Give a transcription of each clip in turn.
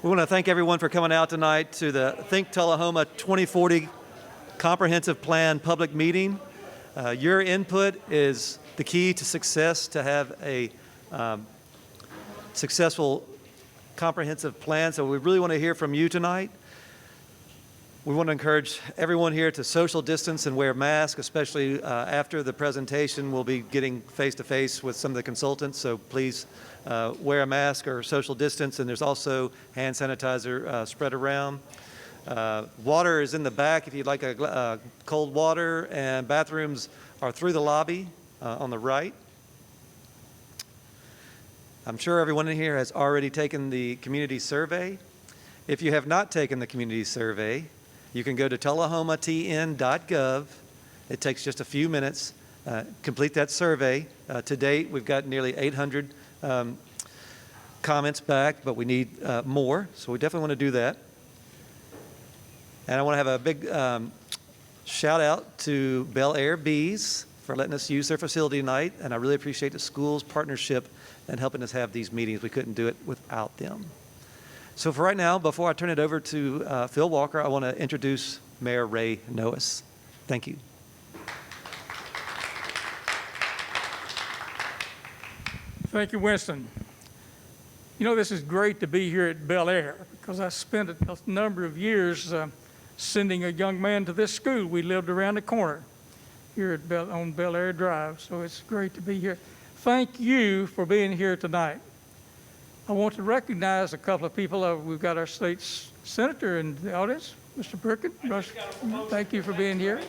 We want to thank everyone for coming out tonight to the Think Tullahoma 2040 Comprehensive Plan public meeting. Your input is the key to success, to have a successful comprehensive plan. So we really want to hear from you tonight. We want to encourage everyone here to social distance and wear masks, especially after the presentation. We'll be getting face-to-face with some of the consultants, so please wear a mask or social distance. And there's also hand sanitizer spread around. Water is in the back if you'd like a cold water, and bathrooms are through the lobby on the right. I'm sure everyone in here has already taken the community survey. If you have not taken the community survey, you can go to tullahomatn.gov. It takes just a few minutes. Complete that survey. To date, we've got nearly 800 comments back, but we need more, so we definitely want to do that. And I want to have a big shout out to Bel-Aire Bees for letting us use their facility tonight, and I really appreciate the school's partnership and helping us have these meetings. We couldn't do it without them. So for right now, before I turn it over to Phil Walker, I want to introduce Mayor Ray Noaes. Thank you. Thank you, Winston. You know, this is great to be here at Bel-Aire because I spent a number of years sending a young man to this school. We lived around the corner here at on Bel-Aire Drive, so it's great to be here. Thank you for being here tonight. I want to recognize a couple of people. We've got our state senator in the audience, Mr. Birkin. Thank you for being here.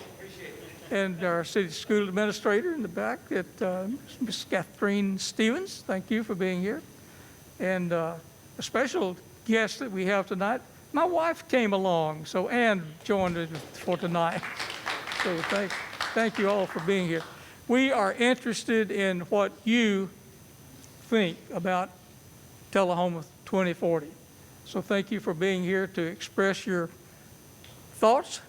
And our city school administrator in the back, Ms. Catherine Stevens. Thank you for being here. And a special guest that we have tonight, my wife came along, so Ann joined us for tonight. So thank you all for being here. We are interested in what you think about Tullahoma 2040. So thank you for being here to express your thoughts,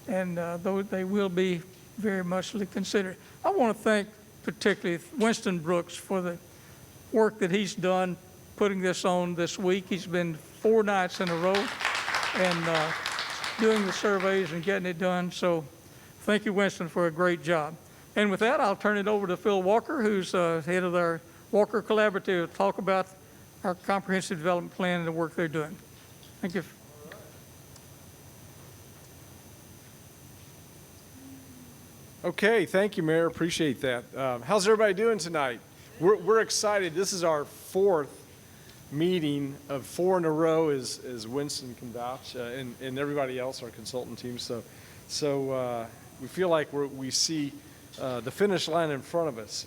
and though they will be very muchly considered. I want to thank particularly Winston Brooks for the work that he's done putting this on this week. He's been 4 nights in a row and doing the surveys and getting it done. So thank you, Winston, for a great job. And with that, I'll turn it over to Phil Walker, who's head of our Walker Collaborative, to talk about our comprehensive development plan and the work they're doing. Thank you. Okay, thank you, Mayor. Appreciate that. How's everybody doing tonight? We're excited. This is our 4th meeting of 4 in a row, as Winston can vouch, and everybody else, our consultant team. So we feel like we see the finish line in front of us.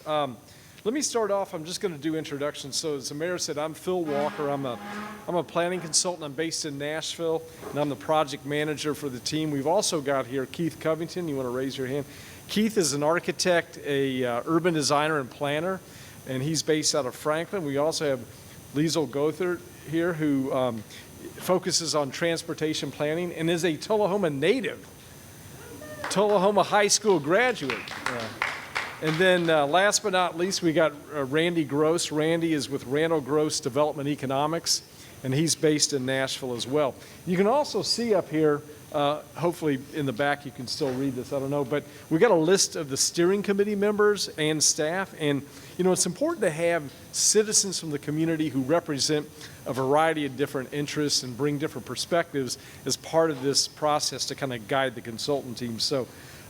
Let me start off. I'm just going to do introductions. So as the mayor said, I'm Phil Walker. I'm a planning consultant. I'm based in Nashville, and I'm the project manager for the team. We've also got here Keith Covington. You want to raise your hand? Keith is an architect, a urban designer and planner, and he's based out of Franklin. We also have Liesl Gothert here, who focuses on transportation planning and is a Tullahoma native, Tullahoma High School graduate. And then last but not least, we got Randy Gross. Randy is with Randall Gross Development Economics, and he's based in Nashville as well. You can also see up here, hopefully in the back you can still read this, I don't know, but we got a list of the steering committee members and staff. And you know, it's important to have citizens from the community who represent a variety of different interests and bring different perspectives as part of this process to kind of guide the consultant team. So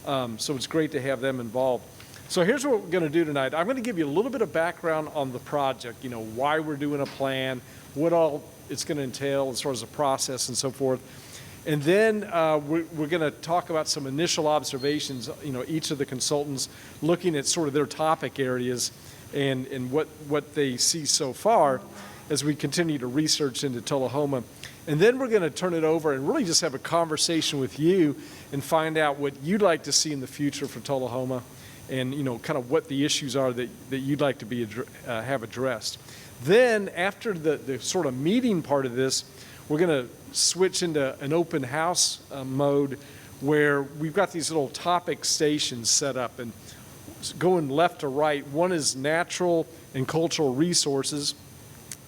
it's great to have them involved. So here's what we're going to do tonight. I'm going to give you a little bit of background on the project, you know, why we're doing a plan, what all it's going to entail as far as the process and so forth. And then we're going to talk about some initial observations, you know, each of the consultants looking at sort of their topic areas and what they see so far as we continue to research into Tullahoma. And then we're going to turn it over and really just have a conversation with you and find out what you'd like to see in the future for Tullahoma, and you know, kind of what the issues are that you'd like to be have addressed. Then after the sort of meeting part of this, we're going to switch into an open house mode where we've got these little topic stations set up, and going left to right. One is natural and cultural resources.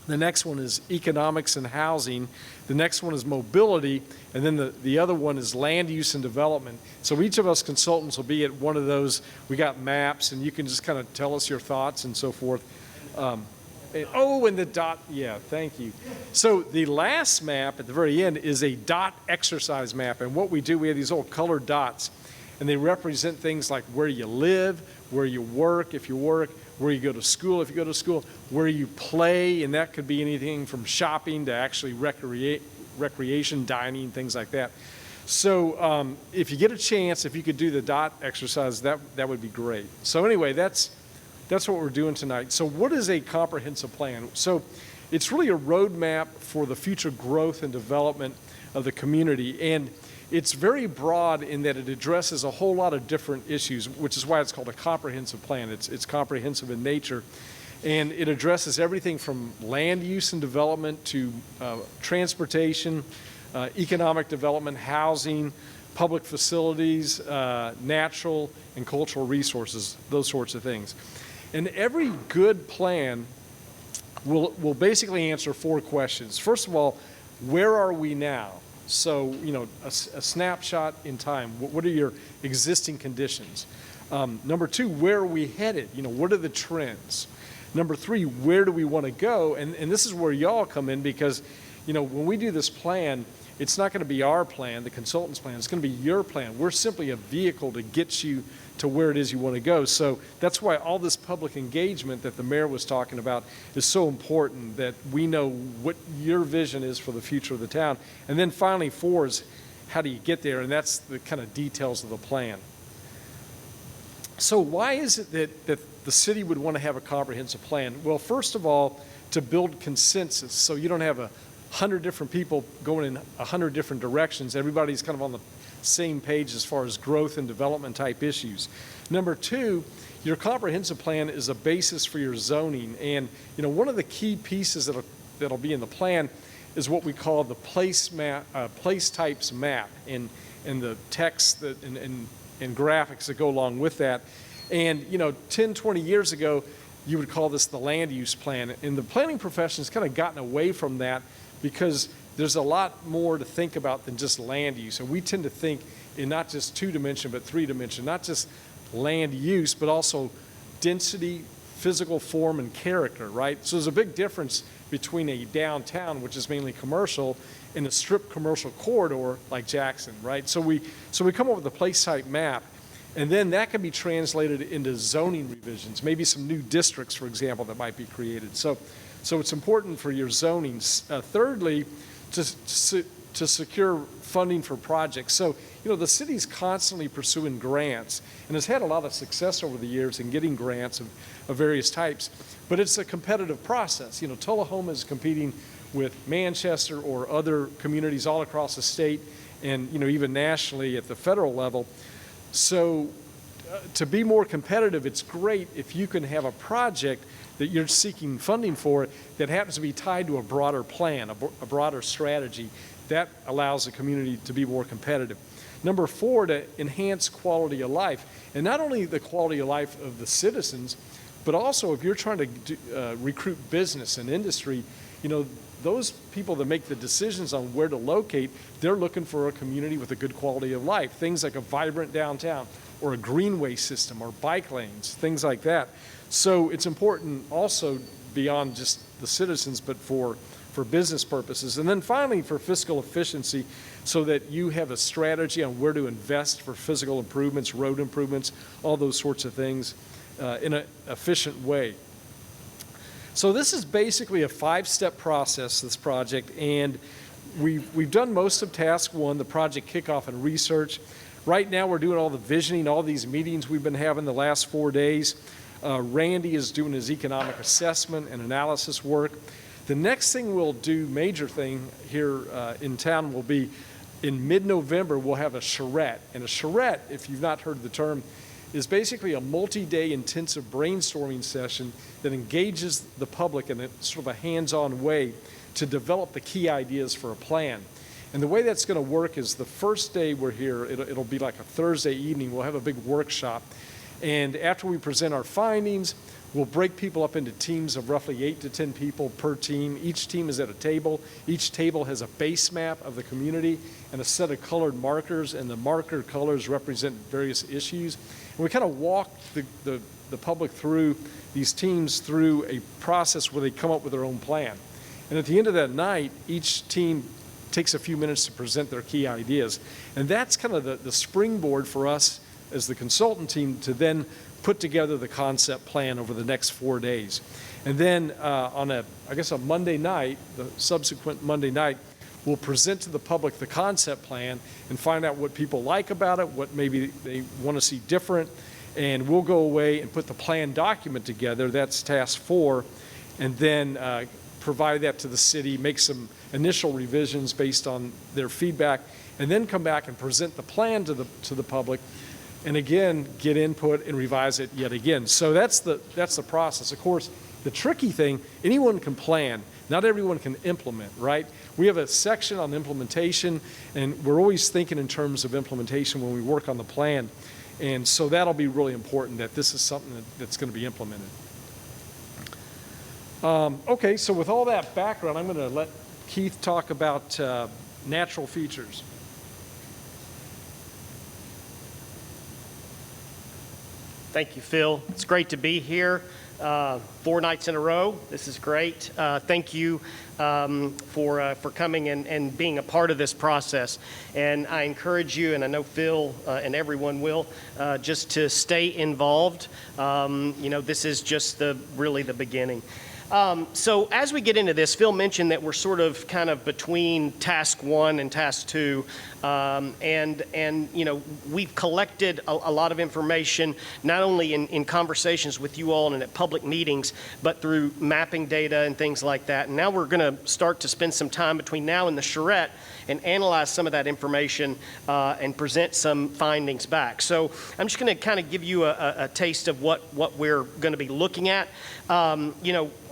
The next one is economics and housing. The next one is mobility. And then the other one is land use and development. So each of us consultants will be at one of those. We got maps, and you can just kind of tell us your thoughts and so forth. And the dot, yeah, thank you. So the last map at the very end is a dot exercise map. And what we do, we have these little colored dots, and they represent things like where you live, where you work, if you work, where you go to school, if you go to school, where you play, and that could be anything from shopping to actually recreation, dining, things like that. So if you get a chance, if you could do the dot exercise, that would be great. So anyway, that's what we're doing tonight. So what is a comprehensive plan? So it's really a roadmap for the future growth and development of the community. And it's very broad in that it addresses a whole lot of different issues, which is why it's called a comprehensive plan. It's comprehensive in nature. And it addresses everything from land use and development to transportation, economic development, housing, public facilities, natural and cultural resources, those sorts of things. And every good plan will basically answer 4 questions. First of all, where are we now? So, a snapshot in time. What are your existing conditions? Number 2, where are we headed? What are the trends? Number 3, where do we want to go? And this is where y'all come in because, when we do this plan, it's not going to be our plan, the consultant's plan. It's going to be your plan. We're simply a vehicle to get you to where it is you want to go. So that's why all this public engagement that the mayor was talking about is so important, that we know what your vision is for the future of the town. And then finally, 4 is how do you get there? And that's the kind of details of the plan. So why is it that the city would want to have a comprehensive plan? Well, first of all, to build consensus, so you don't have 100 different people going in 100 different directions. Everybody's kind of on the same page as far as growth and development type issues. Number 2, your comprehensive plan is a basis for your zoning. And one of the key pieces that'll be in the plan is what we call the place types map, and the text that and graphics that go along with that. And 10, 20 years ago, you would call this the land use plan. And the planning profession has kind of gotten away from that because there's a lot more to think about than just land use. And we tend to think in not just 2-dimension, but 3-dimension, not just land use, but also density, physical form, and character, right? So there's a big difference between a downtown, which is mainly commercial, and a strip commercial corridor like Jackson, right? So we come up with a place type map, and then that can be translated into zoning revisions, maybe some new districts, for example, that might be created. So it's important for your zonings. Thirdly, to secure funding for projects. So, the city's constantly pursuing grants and has had a lot of success over the years in getting grants of various types, but it's a competitive process. Tullahoma is competing with Manchester or other communities all across the state and, even nationally at the federal level. So to be more competitive, it's great if you can have a project that you're seeking funding for that happens to be tied to a broader plan, a broader strategy. That allows the community to be more competitive. Number 4, to enhance quality of life. And not only the quality of life of the citizens, but also if you're trying to recruit business and industry, those people that make the decisions on where to locate, they're looking for a community with a good quality of life. Things like a vibrant downtown or a greenway system or bike lanes, things like that. So it's important also beyond just the citizens, but for business purposes. And then finally, for fiscal efficiency, so that you have a strategy on where to invest for physical improvements, road improvements, all those sorts of things in an efficient way. So this is basically a 5-step process, this project, and we've done most of task 1, the project kickoff and research. Right now we're doing all the visioning, all these meetings we've been having the last 4 days. Randy is doing his economic assessment and analysis work. The next thing we'll do, major thing here in town, will be in mid-November we'll have a charrette. And a charrette, if you've not heard the term, is basically a multi-day intensive brainstorming session that engages the public in a sort of a hands-on way to develop the key ideas for a plan. And the way that's going to work is the first day we're here, it'll be like a Thursday evening, we'll have a big workshop. And after we present our findings, we'll break people up into teams of roughly 8 to 10 people per team. Each team is at a table. Each table has a base map of the community and a set of colored markers, and the marker colors represent various issues. And we kind of walk the public through these teams through a process where they come up with their own plan. And at the end of that night, each team takes a few minutes to present their key ideas. And that's kind of the springboard for us as the consultant team to then put together the concept plan over the next 4 days. And then on a Monday night, the subsequent Monday night, we'll present to the public the concept plan and find out what people like about it, what maybe they want to see different, and we'll go away and put the plan document together. That's task 4, and then provide that to the city, make some initial revisions based on their feedback, and then come back and present the plan to the public, and again get input and revise it yet again. So that's the process. Of course, the tricky thing, anyone can plan, not everyone can implement, right? We have a section on implementation, and we're always thinking in terms of implementation when we work on the plan. And so that'll be really important, that this is something that's going to be implemented. Okay, so with all that background, I'm going to let Keith talk about natural features. Thank you, Phil. It's great to be here 4 nights in a row. This is great. Thank you for coming and being a part of this process. And I encourage you, and I know Phil and everyone will, just to stay involved. This is just really the beginning. So as we get into this, Phil mentioned that we're sort of kind of between task 1 and task 2. We've collected a lot of information, not only in conversations with you all and at public meetings, but through mapping data and things like that. And now we're going to start to spend some time between now and the charrette and analyze some of that information and present some findings back. So I'm just going to kind of give you a taste of what we're going to be looking at.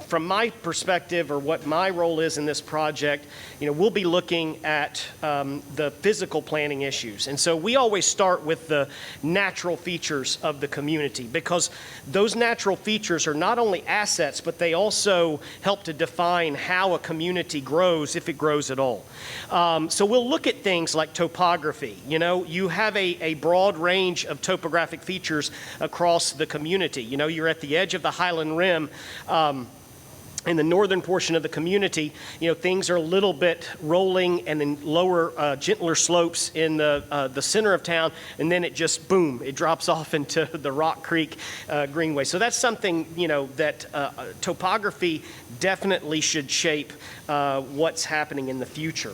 From my perspective, or what my role is in this project, we'll be looking at the physical planning issues. And so we always start with the natural features of the community, because those natural features are not only assets, but they also help to define how a community grows, if it grows at all. So we'll look at things like topography. You have a broad range of topographic features across the community. You're at the edge of the Highland Rim. In the northern portion of the community, things are a little bit rolling and in lower, gentler slopes in the center of town, and then it just, boom, it drops off into the Rock Creek Greenway. So that's something, that topography definitely should shape what's happening in the future.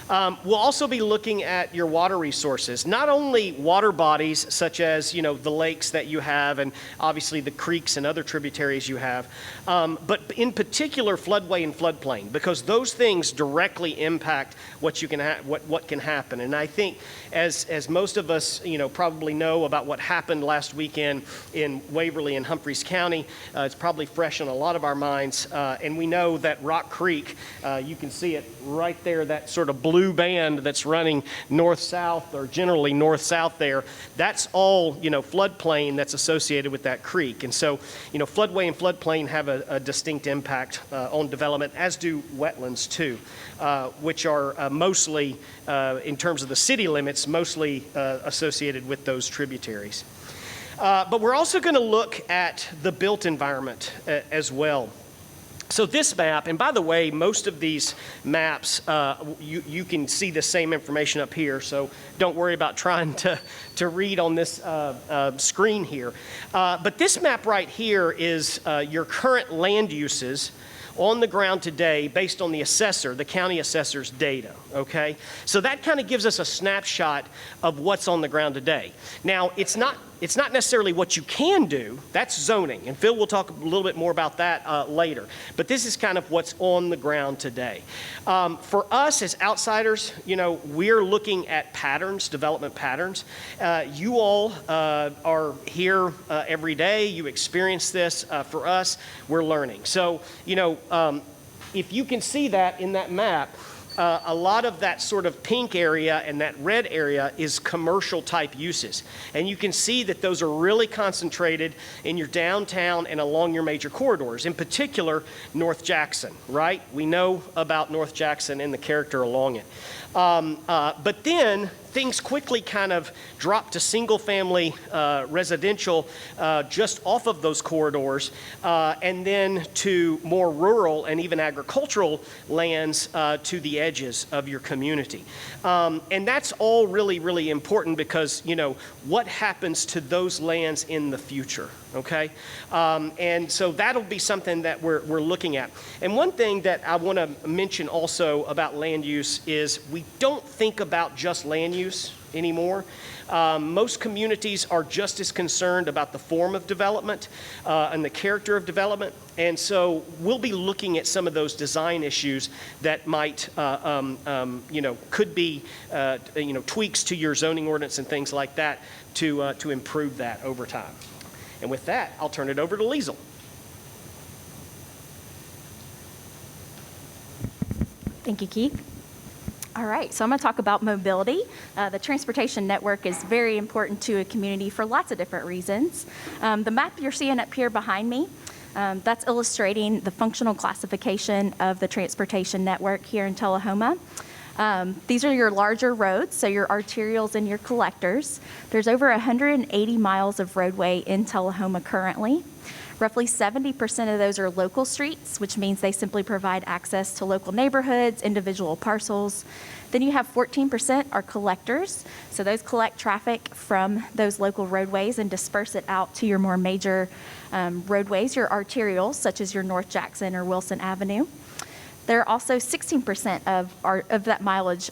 We'll also be looking at your water resources, not only water bodies such as, the lakes that you have and obviously the creeks and other tributaries you have, but in particular floodway and floodplain, because those things directly impact what you can what can happen. And I think as most of us, probably know about what happened last weekend in Waverly and Humphreys County, it's probably fresh on a lot of our minds. And we know that Rock Creek, you can see it right there, that sort of blue band that's running north-south, or generally north-south there, that's all, floodplain that's associated with that creek. And so, floodway and floodplain have a distinct impact on development, as do wetlands too, which are mostly, in terms of the city limits, mostly associated with those tributaries. But we're also going to look at the built environment as well. So this map, and by the way, most of these maps, you can see the same information up here, so don't worry about trying to read on this screen here. But this map right here is your current land uses on the ground today based on the assessor, the county assessor's data, okay? So that kind of gives us a snapshot of what's on the ground today. Now, it's not necessarily what you can do, that's zoning, and Phil will talk a little bit more about that later. But this is kind of what's on the ground today. For us as outsiders, we're looking at patterns, development patterns. You all are here every day, you experience this. For us, we're learning. So, if you can see that in that map, a lot of that sort of pink area and that red area is commercial type uses. And you can see that those are really concentrated in your downtown and along your major corridors, in particular North Jackson, right? We know about North Jackson and the character along it. But then things quickly kind of drop to single-family residential just off of those corridors, and then to more rural and even agricultural lands to the edges of your community. And that's all really, really important because, you know, what happens to those lands in the future, okay? And so that'll be something that we're looking at. And one thing that I want to mention also about land use is we don't think about just land use anymore. Most communities are just as concerned about the form of development and the character of development. And so we'll be looking at some of those design issues that might, you know, could be, you know, tweaks to your zoning ordinance and things like that to improve that over time. And with that, I'll turn it over to Liesl. Thank you, Keith. All right, so I'm going to talk about mobility. The transportation network is very important to a community for lots of different reasons. The map you're seeing up here behind me, that's illustrating the functional classification of the transportation network here in Tullahoma. These are your larger roads, so your arterials and your collectors. There's over 180 miles of roadway in Tullahoma currently. Roughly 70% of those are local streets, which means they simply provide access to local neighborhoods, individual parcels. Then you have 14% are collectors. So those collect traffic from those local roadways and disperse it out to your more major roadways, your arterials, such as your North Jackson or Wilson Avenue. There are also 16% of that mileage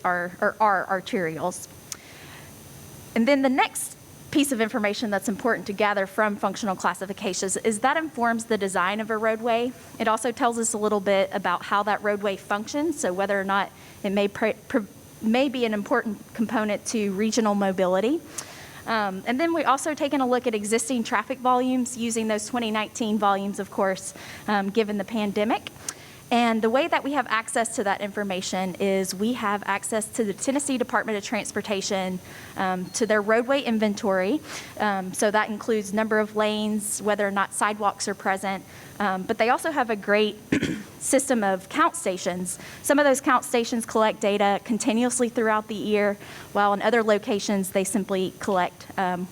are arterials. And then the next piece of information that's important to gather from functional classifications is that informs the design of a roadway. It also tells us a little bit about how that roadway functions, so whether or not it may be an important component to regional mobility. And then we also taken a look at existing traffic volumes using those 2019 volumes, of course, given the pandemic. And the way that we have access to that information is we have access to the Tennessee Department of Transportation, to their roadway inventory. So that includes number of lanes, whether or not sidewalks are present. But they also have a great system of count stations. Some of those count stations collect data continuously throughout the year, while in other locations they simply collect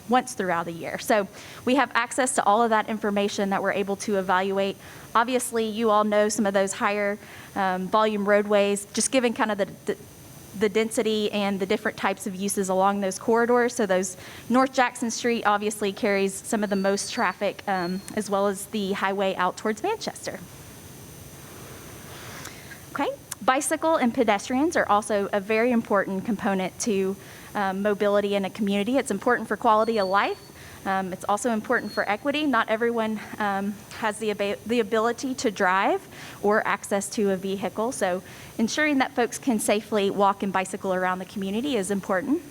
once throughout the year. So we have access to all of that information that we're able to evaluate. Obviously, you all know some of those higher volume roadways, just given kind of the density and the different types of uses along those corridors. So those North Jackson Street obviously carries some of the most traffic, as well as the highway out towards Manchester. Okay, bicycle and pedestrians are also a very important component to mobility in a community. It's important for quality of life. It's also important for equity. Not everyone has the ability to drive or access to a vehicle, so ensuring that folks can safely walk and bicycle around the community is important.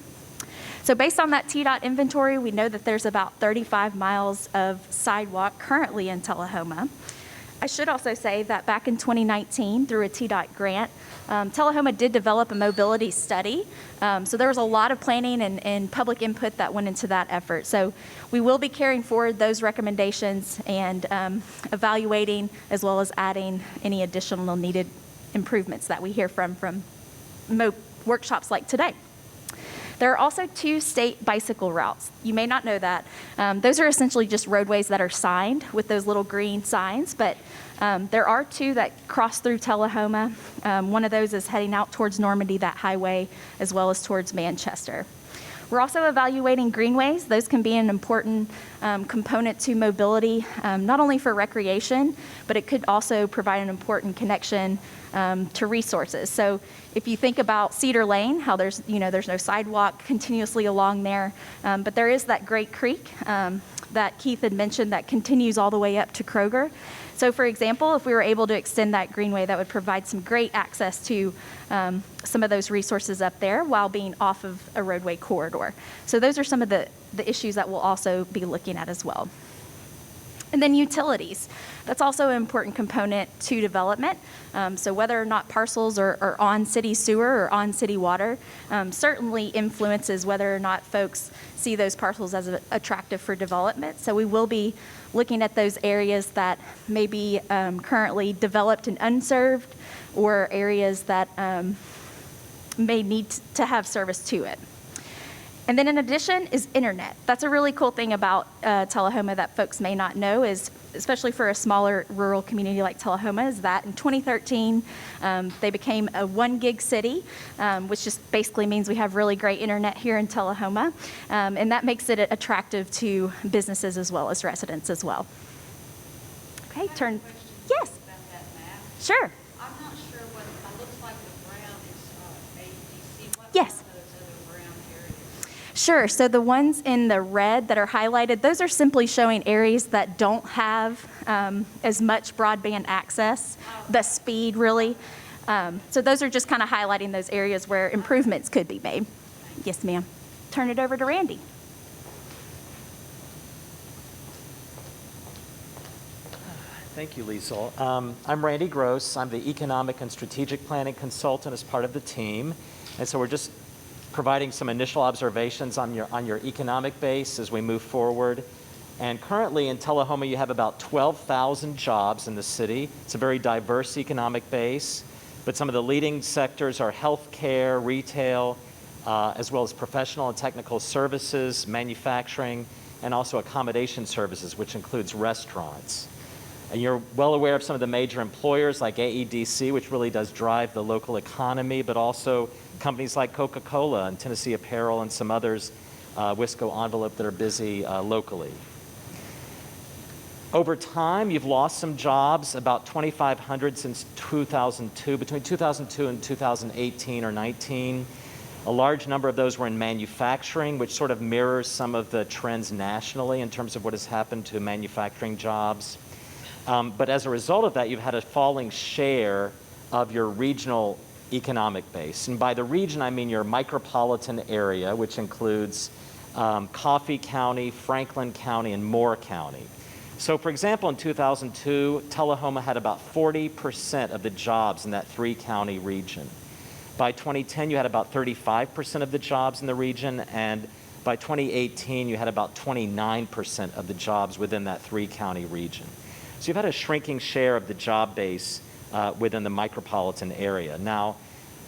So based on that TDOT inventory, we know that there's about 35 miles of sidewalk currently in Tullahoma. I should also say that back in 2019, through a TDOT grant, Tullahoma did develop a mobility study. So there was a lot of planning and public input that went into that effort. So we will be carrying forward those recommendations and evaluating, as well as adding any additional needed improvements that we hear from workshops like today. There are also 2 state bicycle routes. You may not know that. Those are essentially just roadways that are signed with those little green signs, but there are 2 that cross through Tullahoma. One of those is heading out towards Normandy, that highway, as well as towards Manchester. We're also evaluating greenways. Those can be an important component to mobility, not only for recreation, but it could also provide an important connection to resources. So if you think about Cedar Lane, how there's no sidewalk continuously along there, but there is that Great Creek that Keith had mentioned that continues all the way up to Kroger. So for example, if we were able to extend that greenway, that would provide some great access to some of those resources up there while being off of a roadway corridor. So those are some of the issues that we'll also be looking at as well. And then utilities. That's also an important component to development. So whether or not parcels are on city sewer or on city water certainly influences whether or not folks see those parcels as attractive for development. So we will be looking at those areas that may be currently developed and unserved, or areas that may need to have service to it. And then in addition is internet. That's a really cool thing about Tullahoma that folks may not know, is especially for a smaller rural community like Tullahoma, is that in 2013, they became a 1 gig city, which just basically means we have really great internet here in Tullahoma. And that makes it attractive to businesses as well as residents as well. Okay, turn. Yes. About that map. Sure. I'm not sure what, it looks like the brown is ADC. What Yes. are those other brown areas? Sure. So the ones in the red that are highlighted, those are simply showing areas that don't have as much broadband access, the speed really. So those are just kind of highlighting those areas where improvements could be made. Yes, ma'am. Turn it over to Randy. Thank you, Liesl. I'm Randy Gross. I'm the Economic and Strategic Planning Consultant as part of the team. And so we're just providing some initial observations on your economic base as we move forward. And currently in Tullahoma, you have about 12,000 jobs in the city. It's a very diverse economic base, but some of the leading sectors are healthcare, retail, as well as professional and technical services, manufacturing, and also accommodation services, which includes restaurants. And you're well aware of some of the major employers like AEDC, which really does drive the local economy, but also companies like Coca-Cola and Tennessee Apparel and some others, Wisco Envelope, that are busy locally. Over time, you've lost some jobs, about 2,500 since 2002, between 2002 and 2018 or 19. A large number of those were in manufacturing, which sort of mirrors some of the trends nationally in terms of what has happened to manufacturing jobs. But as a result of that, you've had a falling share of your regional economic base. And by the region, I mean your micropolitan area, which includes Coffee County, Franklin County, and Moore County. So for example, in 2002, Tullahoma had about 40% of the jobs in that 3-county region. By 2010, you had about 35% of the jobs in the region, and by 2018, you had about 29% of the jobs within that 3-county region. So you've had a shrinking share of the job base within the micropolitan area. Now,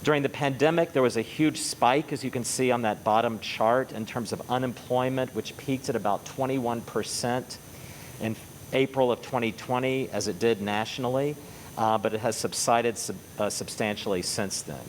during the pandemic, there was a huge spike, as you can see on that bottom chart, in terms of unemployment, which peaked at about 21% in April of 2020, as it did nationally, but it has subsided substantially since then.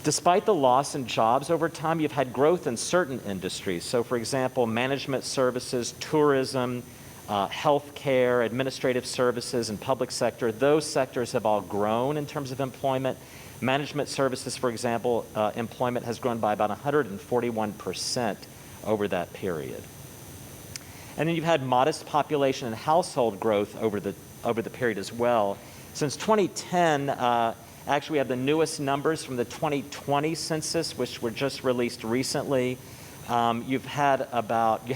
Despite the loss in jobs over time, you've had growth in certain industries. So for example, management services, tourism, healthcare, administrative services, and public sector, those sectors have all grown in terms of employment. Management services, for example, employment has grown by about 141% over that period. And then you've had modest population and household growth over the period as well. Since 2010, actually we have the newest numbers from the 2020 census, which were just released recently. You have about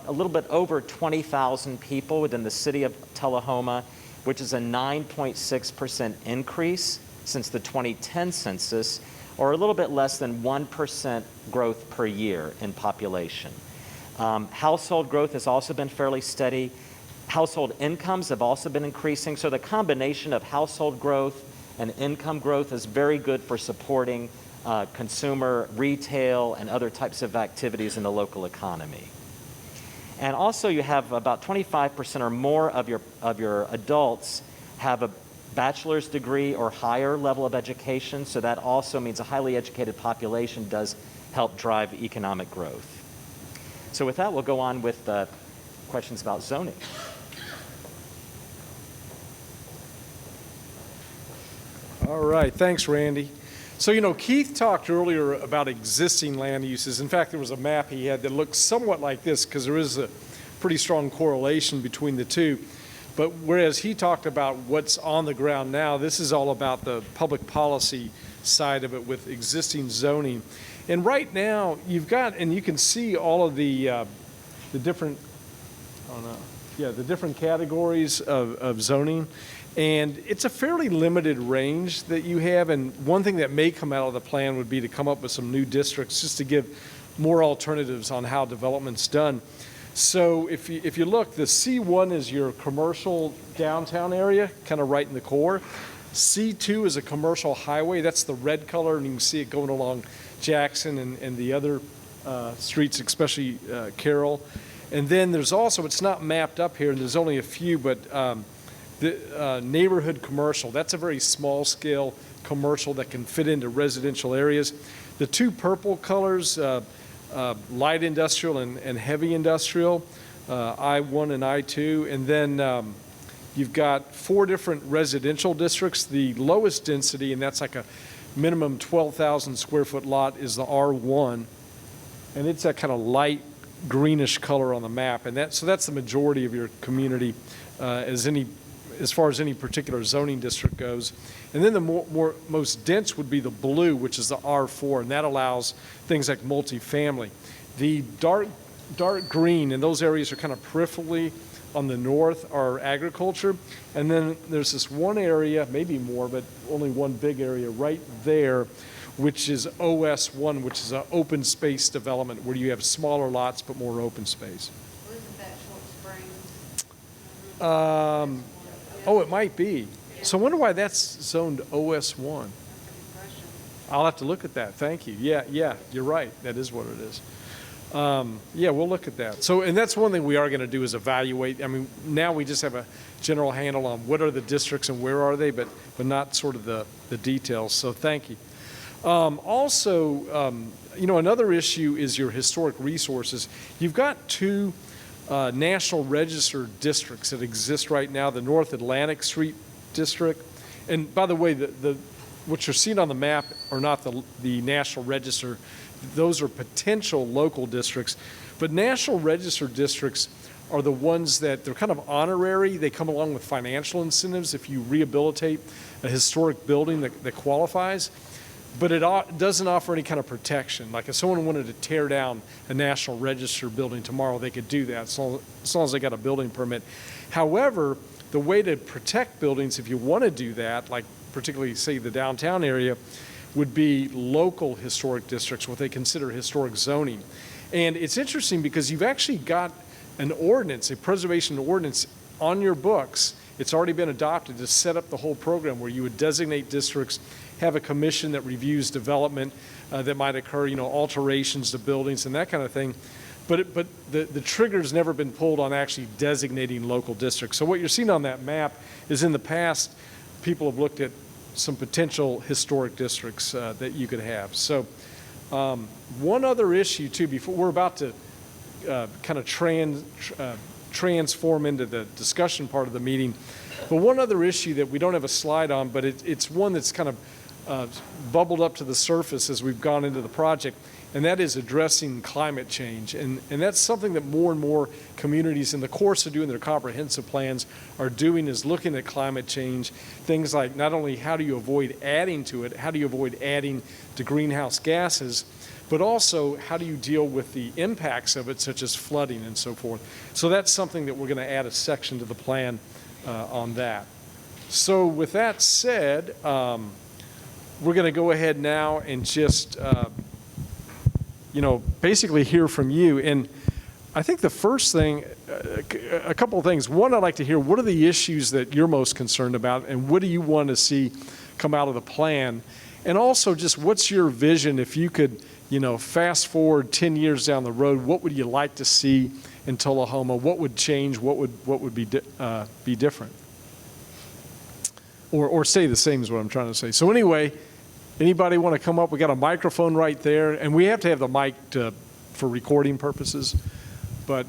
a little bit over 20,000 people within the city of Tullahoma, which is a 9.6% increase since the 2010 census, or a little bit less than 1% growth per year in population. Household growth has also been fairly steady. Household incomes have also been increasing, so the combination of household growth and income growth is very good for supporting consumer, retail, and other types of activities in the local economy. And also you have about 25% or more of your adults have a bachelor's degree or higher level of education, so that also means a highly educated population does help drive economic growth. So with that, we'll go on with questions about zoning. All right, thanks, Randy. So, you know, Keith talked earlier about existing land uses. In fact, there was a map he had that looked somewhat like this because there is a pretty strong correlation between the two. But whereas he talked about what's on the ground now, this is all about the public policy side of it with existing zoning. And right now, you've got, and you can see all of the different, the different categories of zoning. And it's a fairly limited range that you have. And one thing that may come out of the plan would be to come up with some new districts just to give more alternatives on how development's done. So if you look, the C1 is your commercial downtown area, kind of right in the core. C2 is a commercial highway. That's the red color, and you can see it going along Jackson and the other streets, especially Carroll. And then there's also, it's not mapped up here, and there's only a few, but the neighborhood commercial. That's a very small scale commercial that can fit into residential areas. The two purple colors, light industrial and heavy industrial, I-1 and I-2. And then you've got 4 different residential districts. The lowest density, and that's like a minimum 12,000 square foot lot, is the R1. And it's that kind of light greenish color on the map. And so that's the majority of your community as far as any particular zoning district goes. And then the most dense would be the blue, which is the R4, and that allows things like multifamily. The dark green, and those areas are kind of peripherally on the north, are agriculture. And then there's this one area, maybe more, but only one big area right there, which is OS1, which is an open space development where you have smaller lots but more open space. Well, isn't that Short Springs? Oh, it might be. So I wonder why that's zoned OS1. I'll have to look at that. Thank you. Yeah, you're right. That is what it is. Yeah, we'll look at that. So, and that's one thing we are going to do is evaluate. I mean, now we just have a general handle on what are the districts and where are they, but not sort of the details. So thank you. Also, another issue is your historic resources. You've got 2 National Register districts that exist right now, the North Atlantic Street District. And by the way, what you're seeing on the map are not the National Register. Those are potential local districts. But National Register districts are the ones that they're kind of honorary. They come along with financial incentives if you rehabilitate a historic building that qualifies. But it doesn't offer any kind of protection. Like if someone wanted to tear down a National Register building tomorrow, they could do that as long as they got a building permit. However, the way to protect buildings, if you want to do that, like particularly say the downtown area, would be local historic districts, what they consider historic zoning. And it's interesting because you've actually got an ordinance, a preservation ordinance on your books. It's already been adopted to set up the whole program where you would designate districts, have a commission that reviews development that might occur, alterations to buildings and that kind of thing. But the trigger's never been pulled on actually designating local districts. So what you're seeing on that map is in the past, people have looked at some potential historic districts that you could have. So one other issue too, before we're about to kind of transform into the discussion part of the meeting, but one other issue that we don't have a slide on, but it's one that's kind of bubbled up to the surface as we've gone into the project, and that is addressing climate change. And that's something that more and more communities in the course of doing their comprehensive plans are doing, is looking at climate change. Things like not only how do you avoid adding to it, how do you avoid adding to greenhouse gases, but also how do you deal with the impacts of it, such as flooding and so forth. So that's something that we're going to add a section to the plan on that. So with that said, we're going to go ahead now and just basically hear from you. And I think the first thing, a couple of things. One, I'd like to hear, what are the issues that you're most concerned about, and what do you want to see come out of the plan? And also, just what's your vision if you could, fast forward 10 years down the road, what would you like to see in Tullahoma? What would change? What would be different? Or stay the same is what I'm trying to say. So anyway, anybody want to come up? We got a microphone right there, and we have to have the mic for recording purposes. But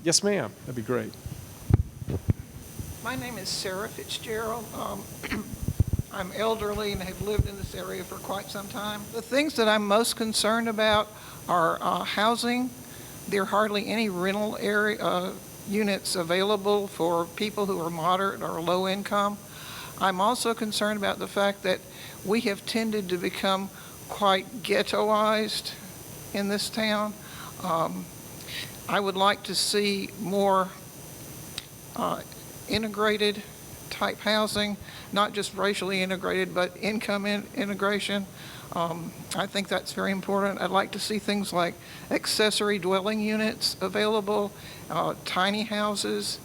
yes, ma'am, that'd be great. My name is Sarah Fitzgerald. I'm elderly and have lived in this area for quite some time. The things that I'm most concerned about are housing. There are hardly any rental area units available for people who are moderate or low income. I'm also concerned about the fact that we have tended to become quite ghettoized in this town. I would like to see more integrated type housing, not just racially integrated, but income integration. I think that's very important. I'd like to see things like accessory dwelling units available, tiny houses,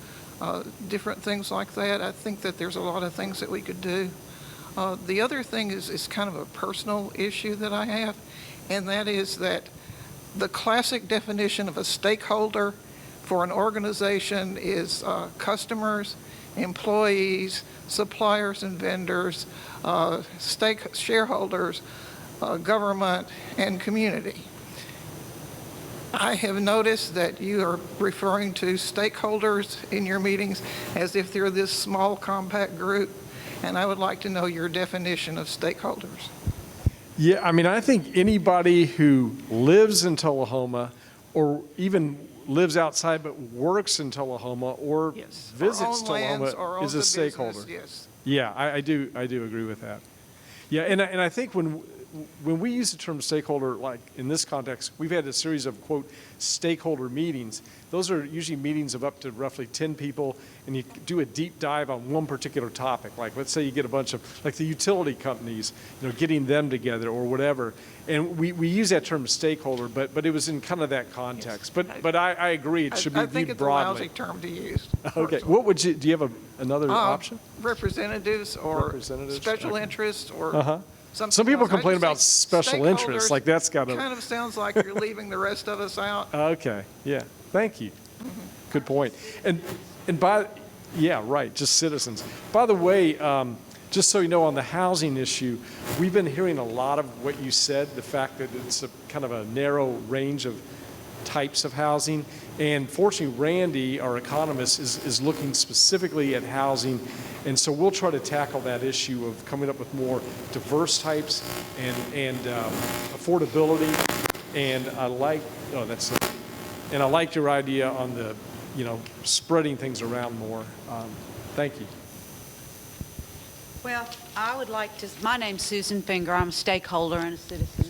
different things like that. I think that there's a lot of things that we could do. The other thing is kind of a personal issue that I have, and that is that the classic definition of a stakeholder for an organization is customers, employees, suppliers and vendors, shareholders, government, and community. I have noticed that you are referring to stakeholders in your meetings as if they're this small, compact group, and I would like to know your definition of stakeholders. Yeah, I mean, I think anybody who lives in Tullahoma or even lives outside but works in Tullahoma or Yes. visits Or own lands, or Tullahoma own is the a business, stakeholder. yes. Yeah, I do agree with that. Yeah, and I think when we use the term stakeholder, like in this context, we've had a series of, quote, stakeholder meetings. Those are usually meetings of up to roughly 10 people, and you do a deep dive on one particular topic. Like, let's say you get a bunch of, like the utility companies, getting them together or whatever. And we use that term stakeholder, but it was in kind of that context. But I agree, it should be I think viewed it's a broadly. lousy term to use. Okay, what would you, do you have another option? Representatives or Representatives, special okay. interests or Uh-huh. something Some people else. I complain just about think special interests, stakeholders like that's got kind to, of sounds like you're leaving the rest of us out. okay, yeah, thank you. Good point. And yeah, right, just citizens. By the way, just so you know, on the housing issue, we've been hearing a lot of what you said, the fact that it's a kind of a narrow range of types of housing. And fortunately, Randy, our economist, is looking specifically at housing. And so we'll try to tackle that issue of coming up with more diverse types and affordability. And I like, and I like your idea on the, spreading things around more. Thank you. Well, I would like to, my name's Susan Finger, I'm a stakeholder and a citizen.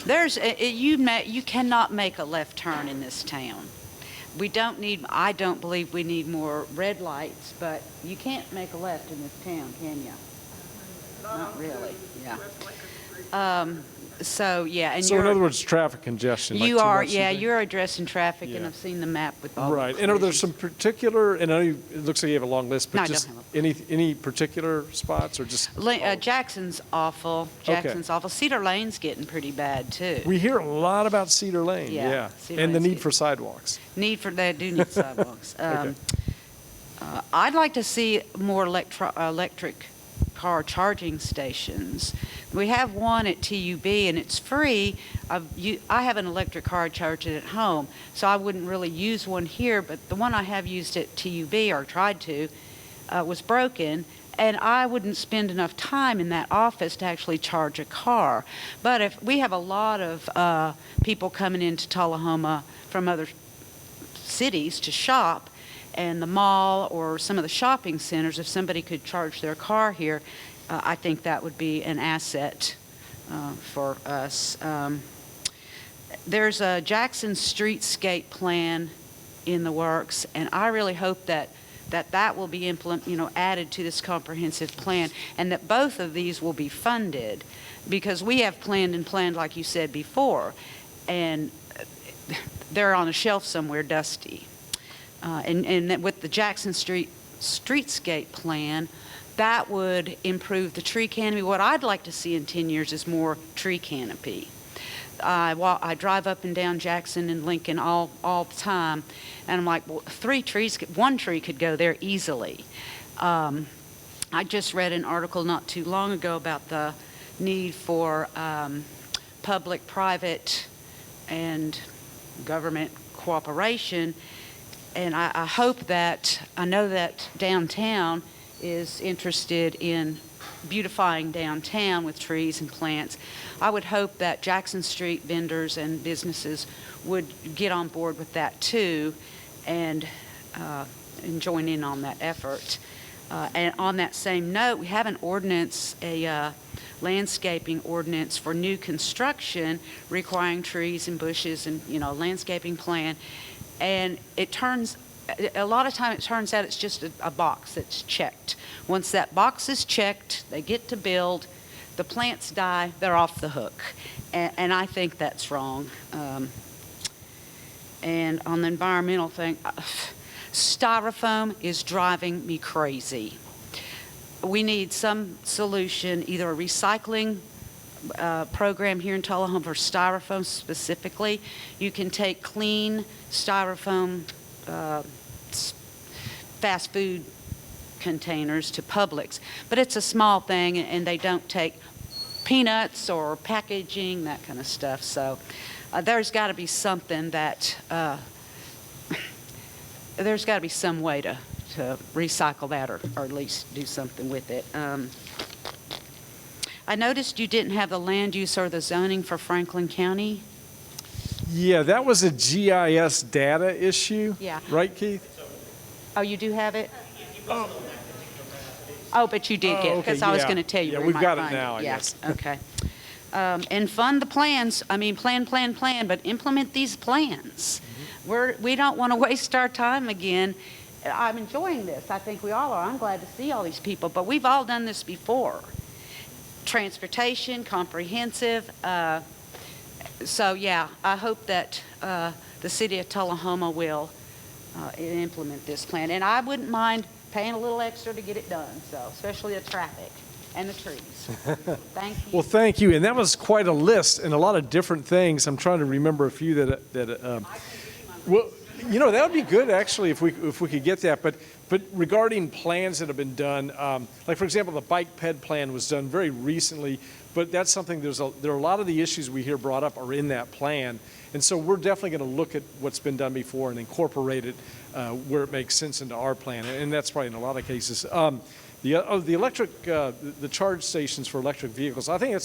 You cannot make a left turn in this town. I don't believe we need more red lights, but you can't make a left in this town, can you? Not really, yeah. So, yeah, and So in other words, traffic congestion. like you too are, much, you yeah, think? you're addressing traffic, and Yeah. I've seen the map with all the Right, and are there collisions. some particular, and I know it looks like you have a long list, but No, I just don't have any particular spots or just? Jackson's awful. Jackson's awful. Cedar Lane's getting pretty bad, too. We hear a lot about Cedar Lane, Yeah, yeah, Cedar and the Lane's need good. for sidewalks. They do need sidewalks. Okay. I'd like to see more electric car charging stations. We have one at TUB, and it's free. I have an electric car charger at home, so I wouldn't really use one here, but the one I have used at TUB, or tried to, was broken, and I wouldn't spend enough time in that office to actually charge a car. But if we have a lot of people coming into Tullahoma from other cities to shop, and the mall or some of the shopping centers, if somebody could charge their car here, I think that would be an asset for us. There's a Jackson streetscape plan in the works, and I really hope that will be added to this comprehensive plan, and that both of these will be funded, because we have planned like you said before, and they're on a shelf somewhere dusty. And with the Jackson streetscape plan, that would improve the tree canopy. What I'd like to see in 10 years is more tree canopy. I drive up and down Jackson and Lincoln all the time, and I'm like, well, one tree could go there easily. I just read an article not too long ago about the need for public, private, and government cooperation. And I know that downtown is interested in beautifying downtown with trees and plants. I would hope that Jackson Street vendors and businesses would get on board with that too, and join in on that effort. And on that same note, we have an ordinance, a landscaping ordinance for new construction requiring trees and bushes and, landscaping plan. And it turns a lot of time it turns out it's just a box that's checked. Once that box is checked, they get to build, the plants die, they're off the hook. And I think that's wrong. And on the environmental thing, styrofoam is driving me crazy. We need some solution, either a recycling program here in Tullahoma for styrofoam specifically. You can take clean styrofoam fast food containers to Publix, but it's a small thing and they don't take peanuts or packaging, that kind of stuff. So there's got to be something that, there's got to be some way to recycle that or at least do something with it. I noticed you didn't have the land use or the zoning for Franklin County. Yeah, that was a GIS data issue. Yeah. Right, Keith? Oh, you do have it? Oh, but you did get it, okay, because I was yeah. going to tell you Yeah, where we've you might got it find now, I Yeah, guess. okay. And fund the plans. I mean, plan, but implement these plans. We don't want to waste our time again. I'm enjoying this. I think we all are. I'm glad to see all these people, but we've all done this before. Transportation, comprehensive. So, yeah, I hope that the city of Tullahoma will implement this plan. And I wouldn't mind paying a little extra to get it done, so especially the traffic and the trees. Thank you. Well, thank you. And that was quite a list and a lot of different things. I'm trying to remember a few that well, you know, that would be good actually if we could get that. But regarding plans that have been done, like for example, the bike ped plan was done very recently. But that's something. There are a lot of the issues we hear brought up are in that plan, and so we're definitely going to look at what's been done before and incorporate it where it makes sense into our plan. And that's probably in a lot of cases. The electric, the charge stations for electric vehicles, I think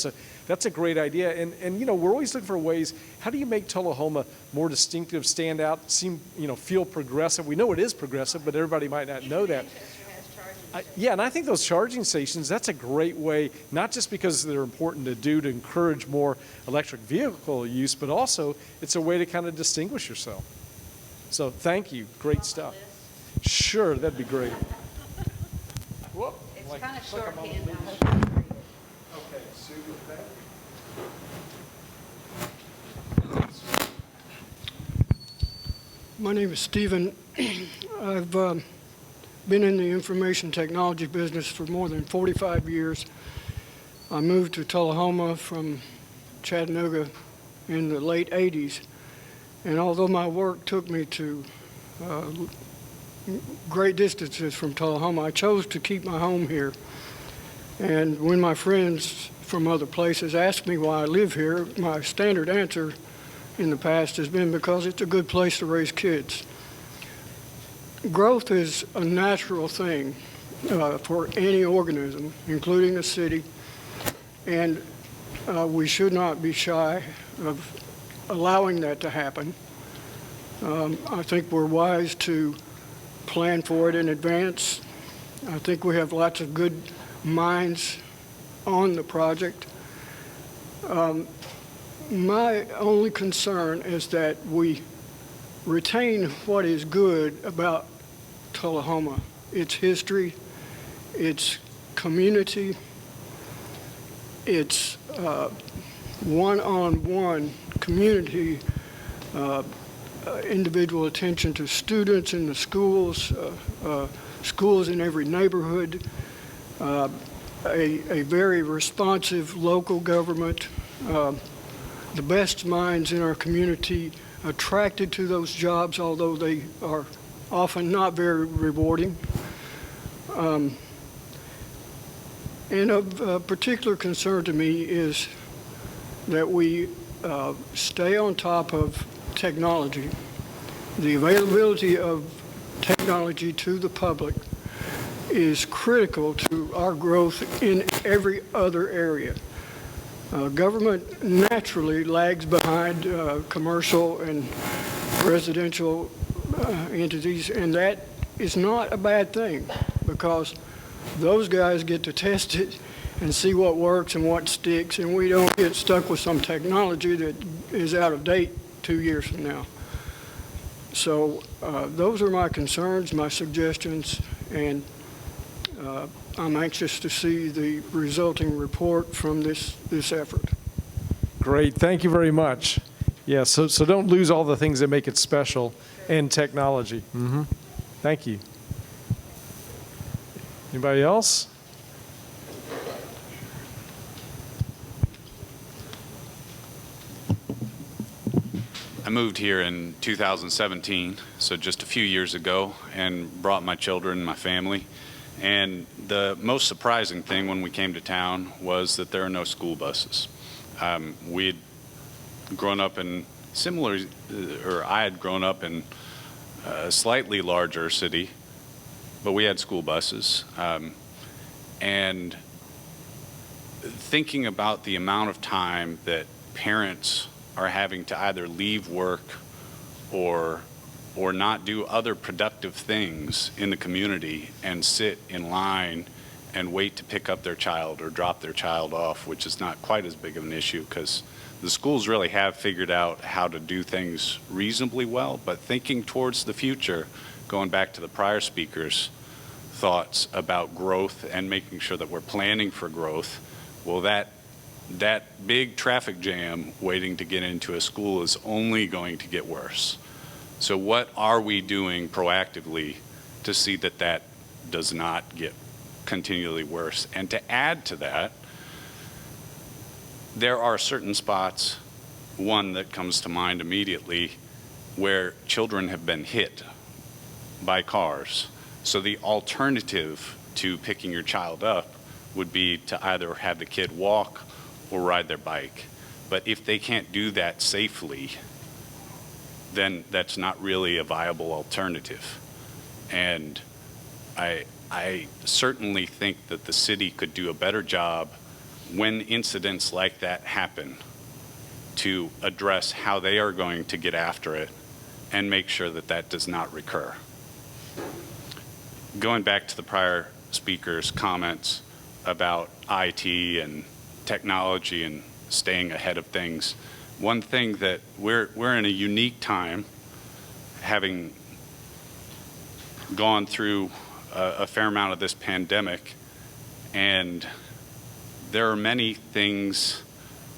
that's a great idea. And you know, we're always looking for ways. How do you make Tullahoma more distinctive, stand out, feel progressive? We know it is progressive, but everybody might not know that. Yeah, and I think those charging stations, that's a great way, not just because they're important to do to encourage more electric vehicle use, but also it's a way to kind of distinguish yourself. So thank you. Great stuff. Sure, that'd be great. Whoop. It's kind of shorthand. Okay, Sue, with that. My name is Stephen. I've been in the information technology business for more than 45 years. I moved to Tullahoma from Chattanooga in the late 80s. And although my work took me to great distances from Tullahoma, I chose to keep my home here. And when my friends from other places ask me why I live here, my standard answer in the past has been because it's a good place to raise kids. Growth is a natural thing for any organism, including a city, and we should not be shy of allowing that to happen. I think we're wise to plan for it in advance. I think we have lots of good minds on the project. My only concern is that we retain what is good about Tullahoma, its history, its community, its one-on-one community, individual attention to students in the schools, schools in every neighborhood, a very responsive local government, the best minds in our community attracted to those jobs, although they are often not very rewarding. And of particular concern to me is that we stay on top of technology. The availability of technology to the public is critical to our growth in every other area. Government naturally lags behind commercial and residential entities, and that is not a bad thing because those guys get to test it and see what works and what sticks, and we don't get stuck with some technology that is out of date 2 years from now. So those are my concerns, my suggestions, and I'm anxious to see the resulting report from this effort. Great, thank you very much. Yeah, so don't lose all the things that make it special and technology. Thank you. Anybody else? I moved here in 2017, so just a few years ago, and brought my children and my family. And the most surprising thing when we came to town was that there are no school buses. We'd grown up in I had grown up in a slightly larger city, but we had school buses. And thinking about the amount of time that parents are having to either leave work or not do other productive things in the community and sit in line and wait to pick up their child or drop their child off, which is not quite as big of an issue because the schools really have figured out how to do things reasonably well. But thinking towards the future, going back to the prior speakers' thoughts about growth and making sure that we're planning for growth, well, that big traffic jam waiting to get into a school is only going to get worse. So what are we doing proactively to see that that does not get continually worse? And to add to that, there are certain spots, one that comes to mind immediately, where children have been hit by cars. So the alternative to picking your child up would be to either have the kid walk or ride their bike. But if they can't do that safely, then that's not really a viable alternative. And I certainly think that the city could do a better job when incidents like that happen to address how they are going to get after it and make sure that that does not recur. Going back to the prior speaker's comments about IT and technology and staying ahead of things, one thing that we're in a unique time, having gone through a fair amount of this pandemic, and there are many things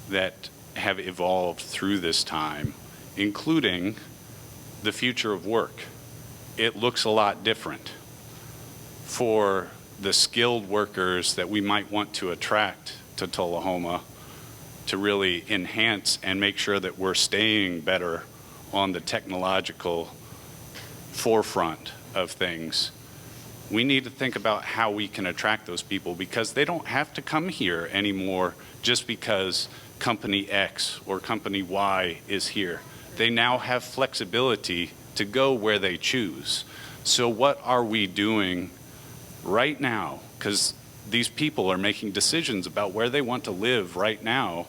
that have evolved through this time, including the future of work. It looks a lot different for the skilled workers that we might want to attract to Tullahoma to really enhance and make sure that we're staying better on the technological forefront of things. We need to think about how we can attract those people, because they don't have to come here anymore just because company X or company Y is here. They now have flexibility to go where they choose. So what are we doing right now? Because these people are making decisions about where they want to live right now,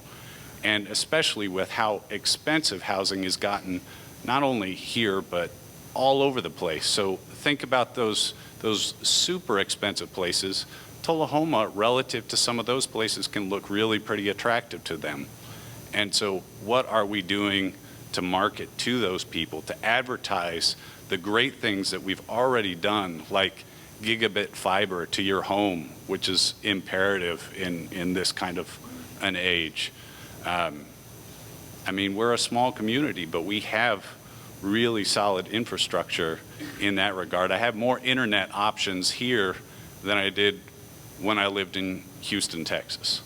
and especially with how expensive housing has gotten, not only here but all over the place. So think about those super expensive places. Tullahoma, relative to some of those places, can look really pretty attractive to them. And so what are we doing to market to those people, to advertise the great things that we've already done, like gigabit fiber to your home, which is imperative in this kind of an age. I mean, we're a small community, but we have really solid infrastructure in that regard. I have more internet options here than I did when I lived in Houston, Texas.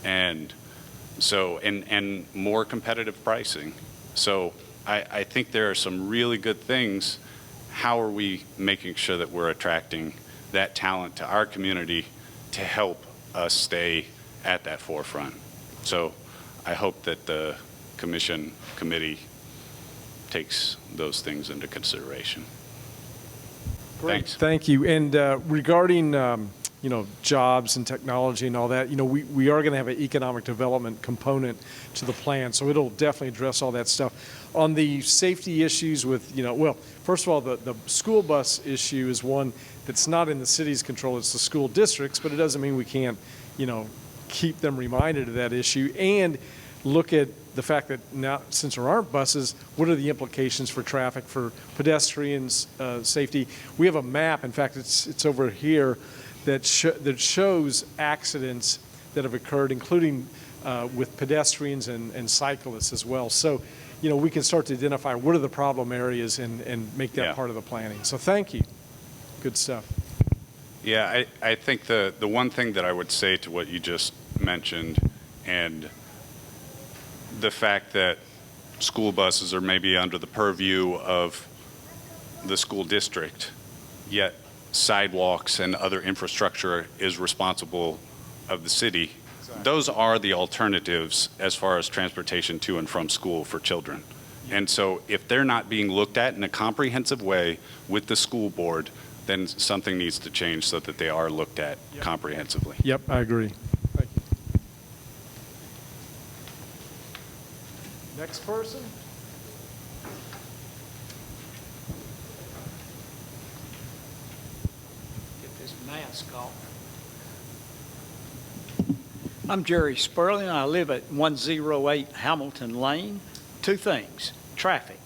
And so, and more competitive pricing. So I think there are some really good things. How are we making sure that we're attracting that talent to our community to help us stay at that forefront? So I hope that the committee takes those things into consideration. Great. Thanks. Thank you. And regarding jobs and technology and all that, we are going to have an economic development component to the plan, so it'll definitely address all that stuff. On the safety issues with, well, first of all, the school bus issue is one that's not in the city's control. It's the school districts, but it doesn't mean we can't, keep them reminded of that issue. And look at the fact that now, since there aren't buses, what are the implications for traffic, for pedestrians, safety? We have a map, in fact, it's over here, that shows accidents that have occurred, including with pedestrians and cyclists as well. So, you know, we can start to identify what are the problem areas and make that part of the planning. So thank you. Good stuff. Yeah, I think the one thing that I would say to what you just mentioned, and the fact that school buses are maybe under the purview of the school district, yet sidewalks and other infrastructure is responsible of the city. Exactly. Those are the alternatives as far as transportation to and from school for children. And so if they're not being looked at in a comprehensive way with the school board, then something needs to change so that they are looked at comprehensively. Yep, I agree. Thank you. Next person. Get this mask off. I'm Jerry Sperling. I live at 108 Hamilton Lane. Two things. Traffic.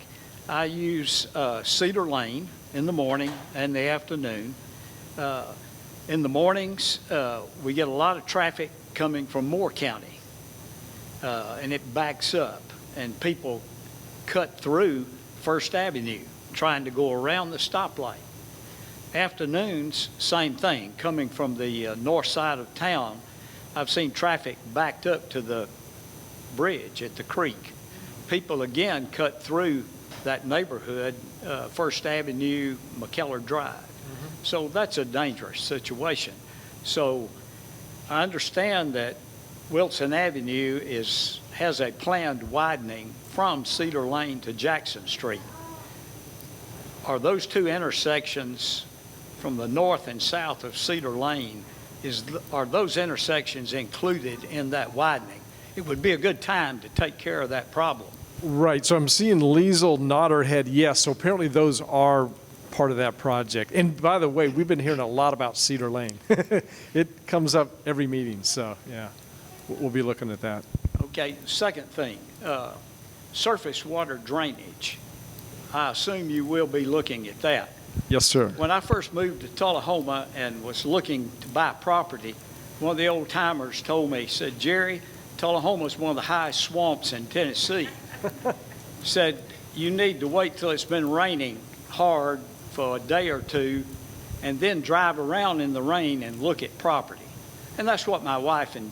I use Cedar Lane in the morning and the afternoon. In the mornings, we get a lot of traffic coming from Moore County, and it backs up, and people cut through First Avenue trying to go around the stoplight. Afternoons, same thing. Coming from the north side of town, I've seen traffic backed up to the bridge at the creek. People again cut through that neighborhood, First Avenue, McKellar Drive. So that's a dangerous situation. So I understand that Wilson Avenue has a planned widening from Cedar Lane to Jackson Street. Are those two intersections from the north and south of Cedar Lane, are those intersections included in that widening? It would be a good time to take care of that problem. Right, so I'm seeing Liesel nod her head yes, so apparently those are part of that project. And by the way, we've been hearing a lot about Cedar Lane. It comes up every meeting, so yeah, we'll be looking at that. Okay, second thing, surface water drainage. I assume you will be looking at that. Yes, sir. When I first moved to Tullahoma and was looking to buy property, one of the old timers told me, said, Jerry, Tullahoma is one of the highest swamps in Tennessee. Said, you need to wait till it's been raining hard for a day or two and then drive around in the rain and look at property. And that's what my wife and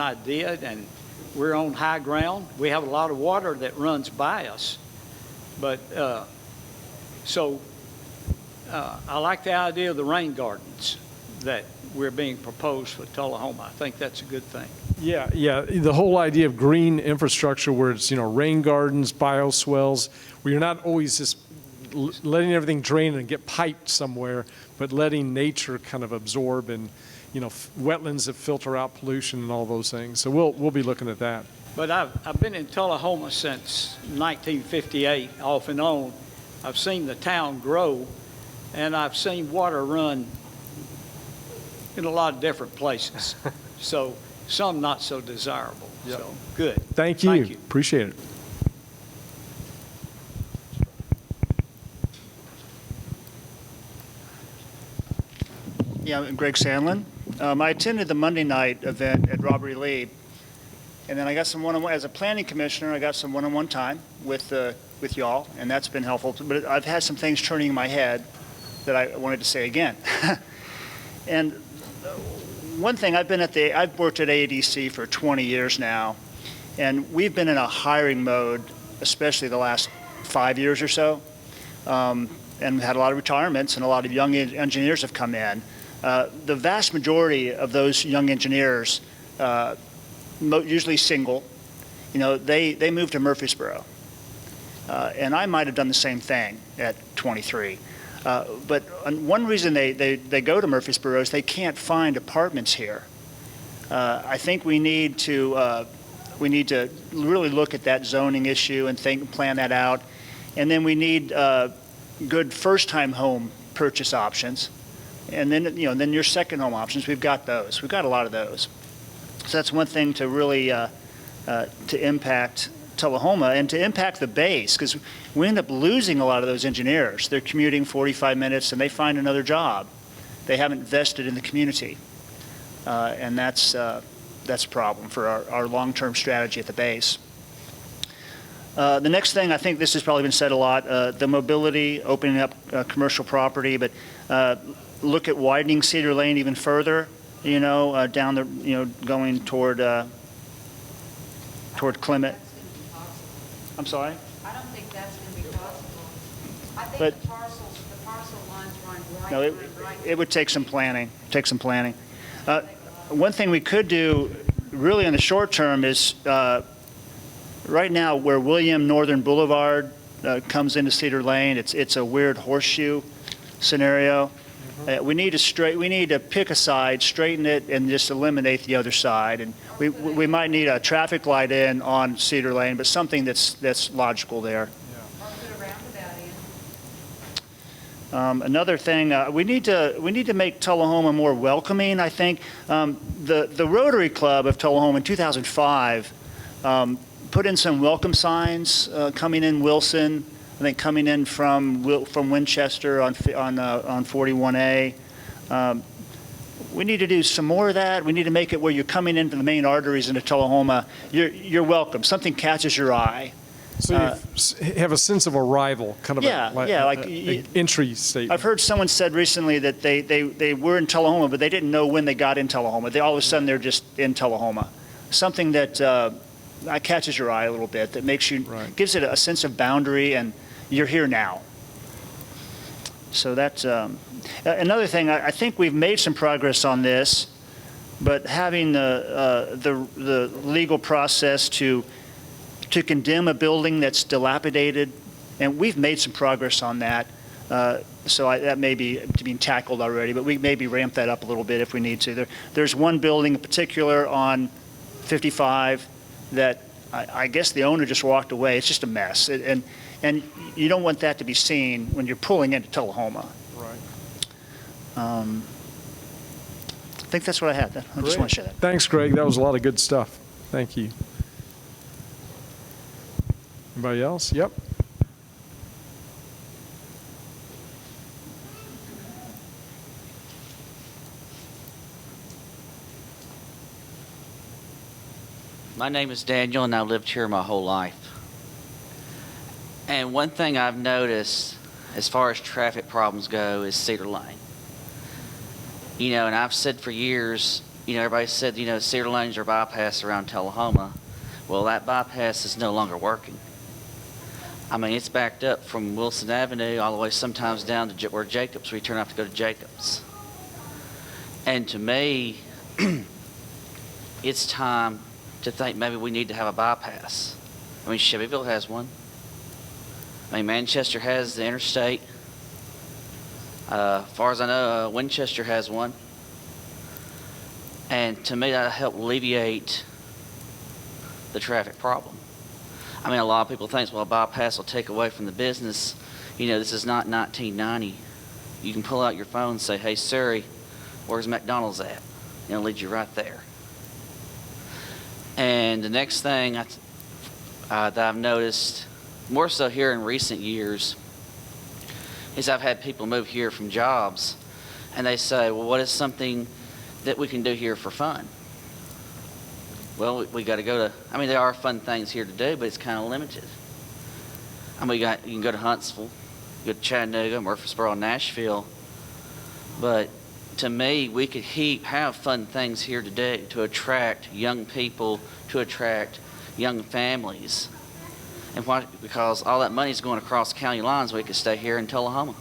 I did, and we're on high ground. We have a lot of water that runs by us. But I like the idea of the rain gardens that we're being proposed for Tullahoma. I think that's a good thing. Yeah, the whole idea of green infrastructure where it's, rain gardens, bioswales, where you're not always just letting everything drain and get piped somewhere, but letting nature kind of absorb and, wetlands that filter out pollution and all those things. So we'll be looking at that. But I've been in Tullahoma since 1958, off and on. I've seen the town grow, and I've seen water run in a lot of different places. So some not so desirable. Yep. So good. Thank you. Appreciate it. Yeah, I'm Greg Sandlin. I attended the Monday night event at Robert E. Lee, and then I got some one-on-one, as a planning commissioner, I got some one-on-one time with y'all, and that's been helpful. But I've had some things turning in my head that I wanted to say again. And one thing, I've worked at AEDC for 20 years now, and we've been in a hiring mode, especially the last 5 years or so, and we've had a lot of retirements, and a lot of young engineers have come in. The vast majority of those young engineers, usually single, they moved to Murfreesboro. And I might have done the same thing at 23. But one reason they go to Murfreesboro is they can't find apartments here. I think we need to really look at that zoning issue and plan that out. And then we need good first-time home purchase options. And then, then your second home options, we've got those. We've got a lot of those. So that's one thing to really to impact Tullahoma and to impact the base, because we end up losing a lot of those engineers. They're commuting 45 minutes and they find another job. They haven't invested in the community. And that's a problem for our long-term strategy at the base. The next thing, I think this has probably been said a lot, the mobility, opening up commercial property, but look at widening Cedar Lane even further, down the, going toward Clement. I'm sorry? I don't think that's going to be possible. I think But- the parcel lines run right, No, it would take some planning, One thing we could do really in the short term is right now where William Northern Boulevard comes into Cedar Lane, it's a weird horseshoe scenario. We need to pick a side, straighten it, and just eliminate the other side. And we might need a traffic light in on Cedar Lane, but something that's logical there. Another thing, we need to make Tullahoma more welcoming, I think. The Rotary Club of Tullahoma in 2005 put in some welcome signs coming in Wilson, I think coming in from Winchester on 41A. We need to do some more of that. We need to make it where you're coming into the main arteries into Tullahoma. You're welcome. Something catches your eye. So you have a sense of arrival, kind of like entry statement. I've heard someone said recently that they were in Tullahoma, but they didn't know when they got in Tullahoma. All of a sudden, they're just in Tullahoma. Something that catches your eye a little bit, that makes you, gives it a sense of boundary, and you're here now. So that's another thing. I think we've made some progress on this, but having the legal process to condemn a building that's dilapidated, and we've made some progress on that. That may be being tackled already, but we maybe ramp that up a little bit if we need to. There's one building in particular on 55 that I guess the owner just walked away. It's just a mess, and you don't want that to be seen when you're pulling into Tullahoma. Right. I think that's what I had. I just want to share that. Thanks, Greg. That was a lot of good stuff. Thank you. Anybody else? Yep. My name is Daniel, and I've lived here my whole life. And one thing I've noticed as far as traffic problems go is Cedar Lane. And I've said for years, everybody said, Cedar Lane's our bypass around Tullahoma. Well, that bypass is no longer working. I mean, it's backed up from Wilson Avenue all the way sometimes down to where Jacobs, we turn off to go to Jacobs. And to me, it's time to think maybe we need to have a bypass. I mean, Shelbyville has one. I mean, Manchester has the interstate. As far as I know, Winchester has one. And to me, that'll help alleviate the traffic problem. I mean, a lot of people think, well, a bypass will take away from the business. This is not 1990. You can pull out your phone and say, hey, Siri, where's McDonald's at? And it'll lead you right there. And the next thing that I've noticed, more so here in recent years, is I've had people move here from jobs, and they say, well, what is something that we can do here for fun? Well, we got to go to, there are fun things here to do, but it's kind of limited. You can go to Huntsville, go to Chattanooga, Murfreesboro, Nashville, but to me, we could have fun things here to do to attract young people, to attract young families. And because all that money is going across county lines, we could stay here in Tullahoma.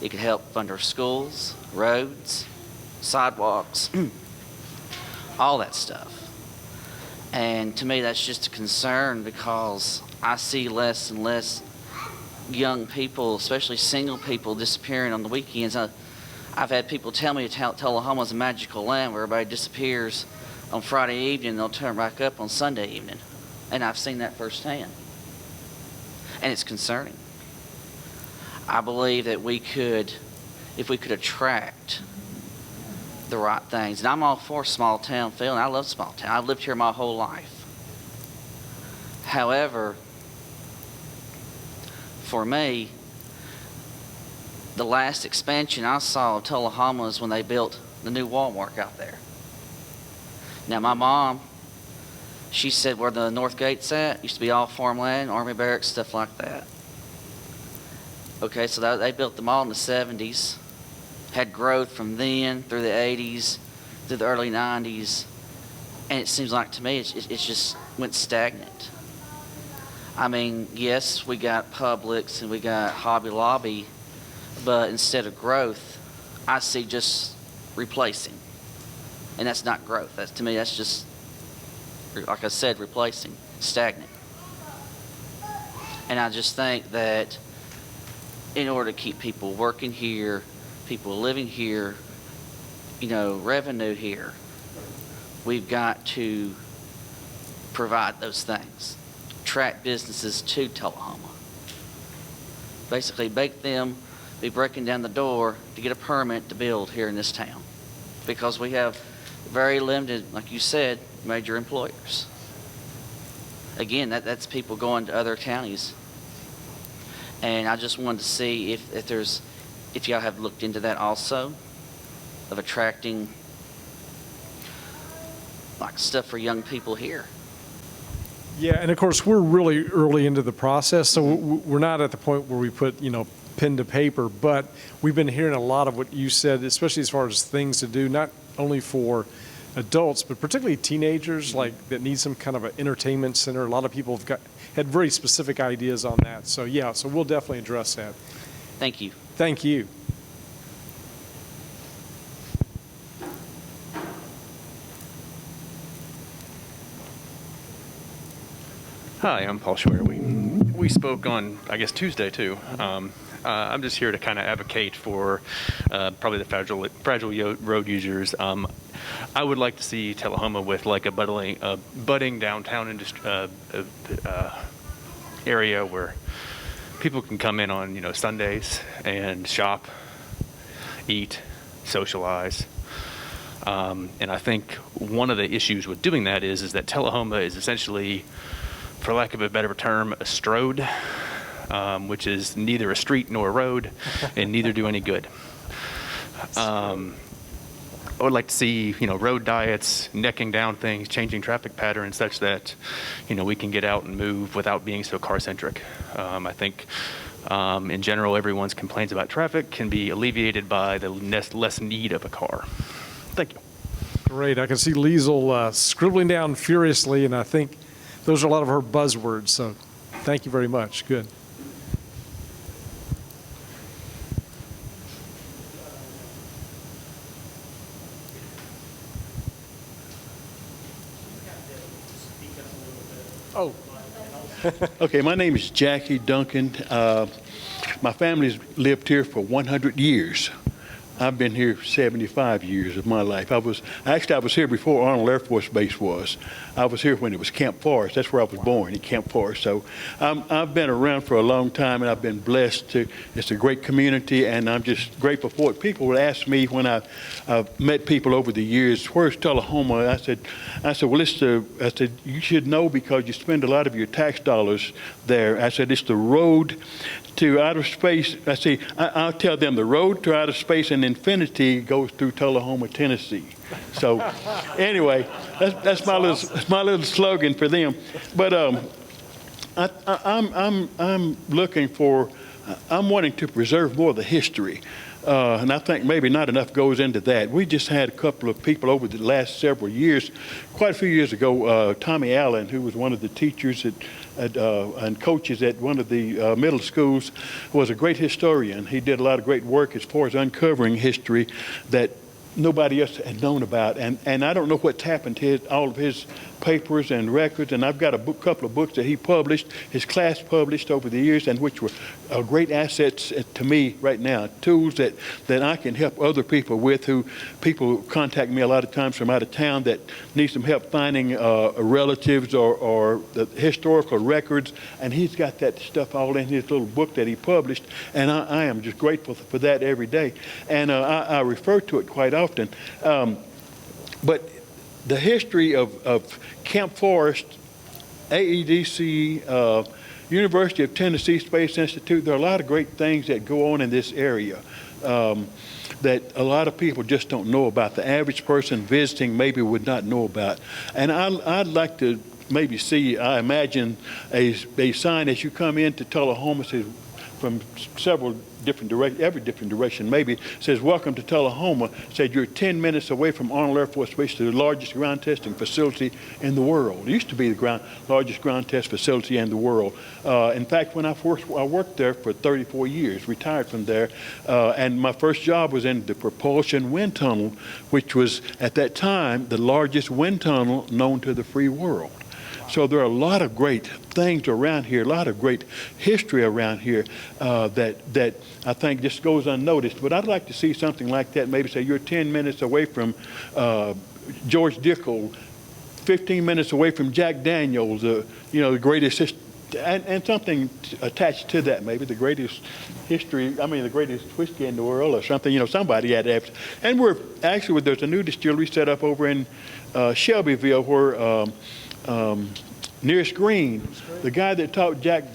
It could help fund our schools, roads, sidewalks, all that stuff. And to me, that's just a concern because I see less and less young people, especially single people, disappearing on the weekends. I've had people tell me Tullahoma's a magical land where everybody disappears on Friday evening and they'll turn back up on Sunday evening. And I've seen that firsthand. And it's concerning. I believe that if we could attract the right things. And I'm all for small town feeling. I love small town. I've lived here my whole life. However, for me, the last expansion I saw of Tullahoma is when they built the new Walmart out there. Now, my mom, she said where the North Gate's at used to be all farmland, Army barracks, stuff like that. Okay, so they built them all in the 70s, had growth from then through the 80s, through the early 90s, and it seems like to me it's just went stagnant. I mean, yes, we got Publix and we got Hobby Lobby, but instead of growth, I see just replacing. And that's not growth. To me, that's just, like I said, replacing, stagnant. And I just think that in order to keep people working here, people living here, revenue here, we've got to provide those things. Attract businesses to Tullahoma. Basically, make them be breaking down the door to get a permit to build here in this town. Because we have very limited, like you said, major employers. Again, that's people going to other counties. And I just wanted to see if y'all have looked into that also, of attracting like stuff for young people here. Yeah, and of course, we're really early into the process, so we're not at the point where we put, pen to paper, but we've been hearing a lot of what you said, especially as far as things to do, not only for adults, but particularly teenagers, like that need some kind of an entertainment center. A lot of people had very specific ideas on that. So yeah, so we'll definitely address that. Thank you. Thank you. Hi, I'm Paul Schwer. We spoke on, I guess, Tuesday, too. I'm just here to kind of advocate for probably the fragile road users. I would like to see Tullahoma with like a budding downtown area where people can come in on, Sundays and shop, eat, socialize. And I think one of the issues with doing that is that Tullahoma is essentially, for lack of a better term, a strode, which is neither a street nor a road, and neither do any good. I would like to see, road diets, necking down things, changing traffic patterns such that, we can get out and move without being so car-centric. I think, in general, everyone's complaints about traffic can be alleviated by the less need of a car. Thank you. Great. I can see Liesl scribbling down furiously, and I think those are a lot of her buzzwords, so thank you very much. Good. Oh. Okay, my name is Jackie Duncan. My family's lived here for 100 years. I've been here 75 years of my life. I was here before Arnold Air Force Base was. I was here when it was Camp Forrest. That's where I was born, in Camp Forrest. So I've been around for a long time, and I've been blessed it's a great community, and I'm just grateful for it. People would ask me when I've met people over the years, where's Tullahoma? I said, well, I said, you should know because you spend a lot of your tax dollars there. I said, it's the road to outer space. I'll tell them the road to outer space and infinity goes through Tullahoma, Tennessee. So anyway, that's my little slogan for them. But I'm looking for, I'm wanting to preserve more of the history. And I think maybe not enough goes into that. We just had a couple of people over the last several years, quite a few years ago, Tommy Allen, who was one of the teachers and coaches at one of the middle schools, was a great historian. He did a lot of great work as far as uncovering history that nobody else had known about. And I don't know what's happened to all of his papers and records, and I've got a couple of books that he published, his class published over the years, and which were great assets to me right now, tools that I can help other people with, who people contact me a lot of times from out of town that need some help finding relatives or the historical records, and he's got that stuff all in his little book that he published, and I am just grateful for that every day, and I refer to it quite often. But the history of Camp Forest, AEDC, University of Tennessee Space Institute, there are a lot of great things that go on in this area that a lot of people just don't know about. The average person visiting maybe would not know about. And I'd like to maybe see, I imagine, a sign as you come into Tullahoma, says from several different directions, every different direction, maybe says, "Welcome to Tullahoma." Said you're 10 minutes away from Arnold Air Force Base, the largest ground testing facility in the world. It used to be the largest ground test facility in the world. In fact, when I worked there for 34 years, retired from there, and my first job was in the propulsion wind tunnel, which was at that time the largest wind tunnel known to the free world. So there are a lot of great things around here, a lot of great history around here that I think just goes unnoticed. But I'd like to see something like that. Maybe say you're 10 minutes away from George Dickel, 15 minutes away from Jack Daniels, the greatest and something attached to that, maybe the greatest the greatest whiskey in the world or something. Somebody had to have. And there's a new distillery set up over in Shelbyville where. Nearest Green, the guy that taught Jack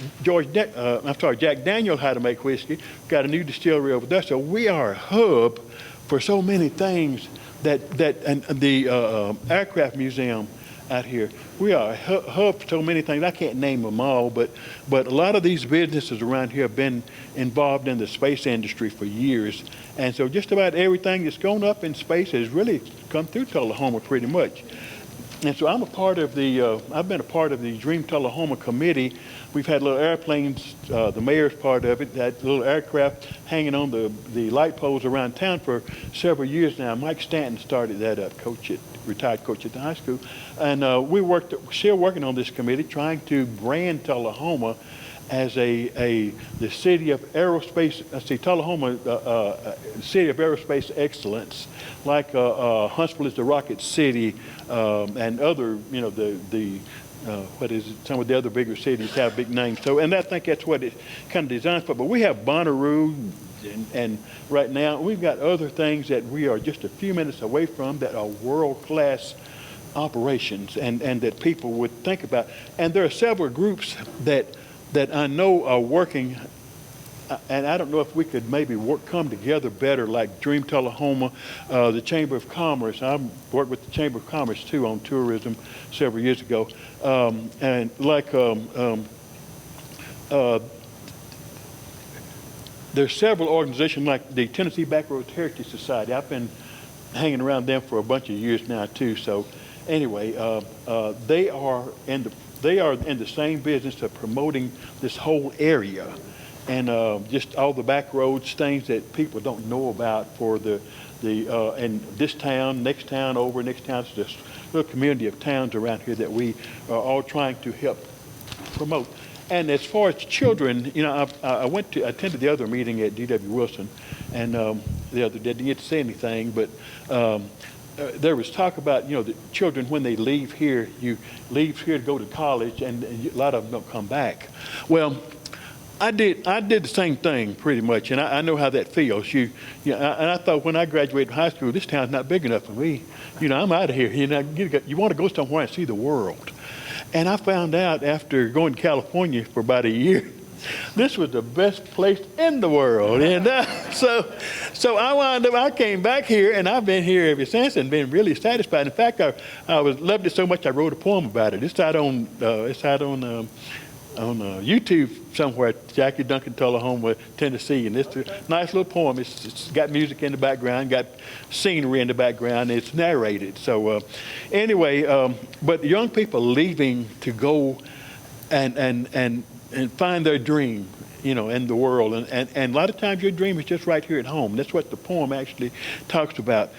Daniel how to make whiskey, got a new distillery over there. So we are a hub for so many things and the aircraft museum out here. We are a hub for so many things. I can't name them all, but a lot of these businesses around here have been involved in the space industry for years. And so just about everything that's gone up in space has really come through Tullahoma pretty much. And so I've been a part of the Dream Tullahoma committee. We've had little airplanes, the mayor's part of it, that little aircraft hanging on the light poles around town for several years now. Mike Stanton started that up, retired coach at the high school. And still working on this committee, trying to brand Tullahoma as the city of aerospace, Tullahoma, city of aerospace excellence, like Huntsville is the rocket city, and other, some of the other bigger cities have big names. So, and I think that's what it's kind of designed for. But we have Bonnaroo, and right now we've got other things that we are just a few minutes away from that are world-class operations, and that people would think about. And there are several groups that I know are working, and I don't know if we could maybe come together better, like Dream Tullahoma, the Chamber of Commerce. I worked with the Chamber of Commerce too on tourism several years ago, and like there's several organizations like the Tennessee Backroads Heritage Society. I've been hanging around them for a bunch of years now too. So anyway, they are in the same business of promoting this whole area, and just all the back roads, things that people don't know about for and this town, next town over, next town. It's this little community of towns around here that we are all trying to help promote. And as far as children, I attended the other meeting at D.W. Wilson, and the other day, didn't get to say anything, but there was talk about, the children, when they leave here, you leave here to go to college, and a lot of them don't come back. Well, I did the same thing pretty much, and I know how that feels. And I thought when I graduated from high school, this town's not big enough for me. I'm out of here. You want to go somewhere and see the world. And I found out after going to California for about a year, this was the best place in the world. And so I came back here, and I've been here ever since and been really satisfied. In fact, I loved it so much I wrote a poem about it. It's out on YouTube somewhere, Jackie Duncan, Tullahoma, Tennessee. And it's a nice little poem. It's got music in the background, got scenery in the background. It's narrated. So anyway, but young people leaving to go and find their dream, in the world. And a lot of times your dream is just right here at home. That's what the poem actually talks about.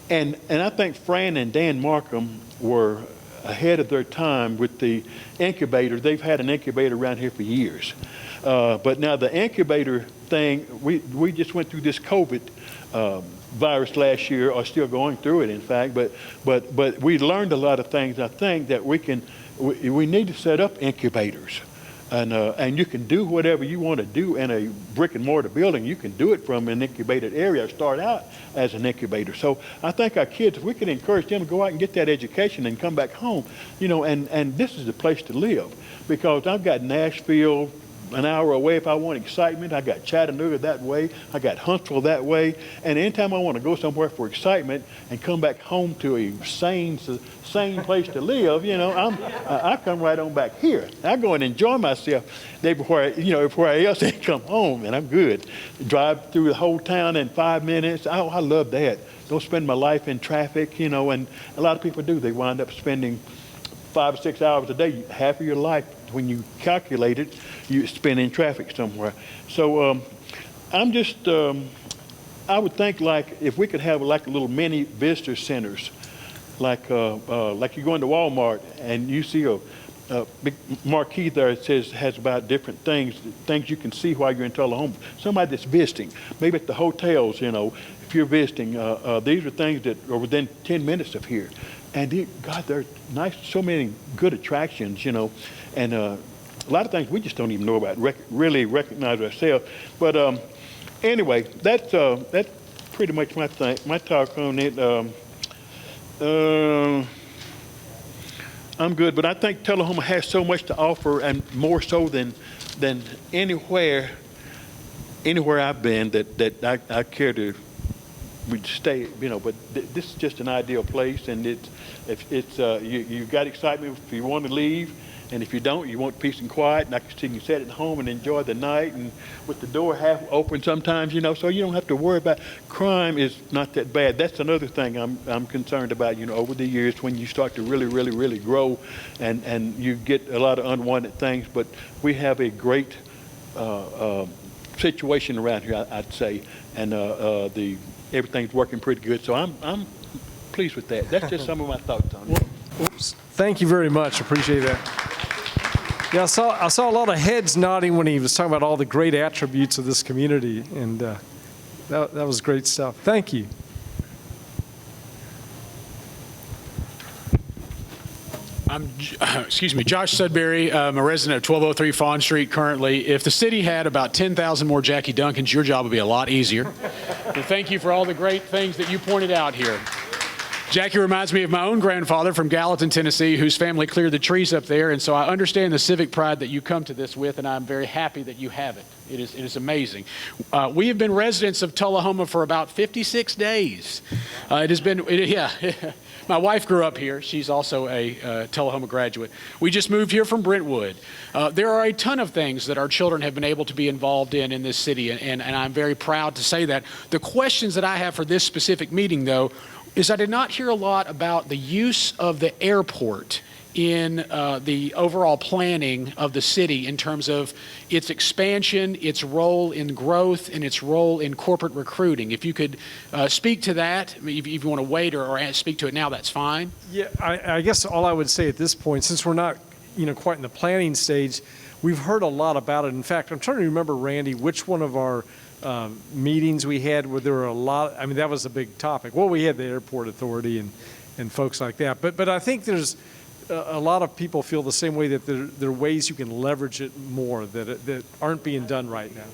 And I think Fran and Dan Markham were ahead of their time with the incubator. They've had an incubator around here for years. But now the incubator thing, we just went through this COVID virus last year, or still going through it, in fact. But we learned a lot of things. I think that we need to set up incubators. And you can do whatever you want to do in a brick and mortar building. You can do it from an incubated area, start out as an incubator. So I think our kids, if we can encourage them to go out and get that education and come back home, and this is the place to live. Because I've got Nashville an hour away if I want excitement. I got Chattanooga that way. I got Huntsville that way. And anytime I want to go somewhere for excitement and come back home to a sane place to live, I come right on back here. I go and enjoy myself everywhere else and come home, and I'm good. Drive through the whole town in 5 minutes. Oh, I love that. Don't spend my life in traffic, and a lot of people do. They wind up spending 5 or 6 hours a day. Half of your life, when you calculate it, you spend in traffic somewhere. So I'm just, I would think like if we could have like little mini visitor centers, like you go into Walmart and you see a big marquee there that has about different things you can see while you're in Tullahoma. Somebody that's visiting, maybe at the hotels, if you're visiting, these are things that are within 10 minutes of here. And God, they're nice, so many good attractions, and a lot of things we just don't even know about, really recognize ourselves. But anyway, that's pretty much my talk on it. I'm good, but I think Tullahoma has so much to offer, and more so than anywhere I've been that I care to stay. But this is just an ideal place, and you've got excitement if you want to leave, and if you don't, you want peace and quiet, and you can sit at home and enjoy the night, and with the door half open sometimes, so you don't have to worry about crime. Is not that bad. That's another thing I'm concerned about. Over the years when you start to really, really, really grow, and you get a lot of unwanted things. But we have a great situation around here, I'd say, and everything's working pretty good. So I'm pleased with that. That's just some of my thoughts on it. Oops. Thank you very much. Appreciate that. Yeah, I saw a lot of heads nodding when he was talking about all the great attributes of this community, and that was great stuff. Thank you. I'm Josh Sudbury. I'm a resident of 1203 Fawn Street currently. If the city had about 10,000 more Jackie Duncans, your job would be a lot easier. And thank you for all the great things that you pointed out here. Jackie reminds me of my own grandfather from Gallatin, Tennessee, whose family cleared the trees up there, and so I understand the civic pride that you come to this with, and I'm very happy that you have it. It is amazing. We have been residents of Tullahoma for about 56 days. My wife grew up here. She's also a Tullahoma graduate. We just moved here from Brentwood. There are a ton of things that our children have been able to be involved in this city, and I'm very proud to say that. The questions that I have for this specific meeting, though, is I did not hear a lot about the use of the airport in the overall planning of the city in terms of its expansion, its role in growth, and its role in corporate recruiting. If you could speak to that, if you want to wait or speak to it now, that's fine. Yeah, I guess all I would say at this point, since we're not quite in the planning stage, we've heard a lot about it. In fact, I'm trying to remember, Randy, which one of our meetings we had where there were a lot. I mean, that was a big topic. Well, we had the airport authority and folks like that. But I think there's a lot of people feel the same way, that there are ways you can leverage it more that aren't being done right now.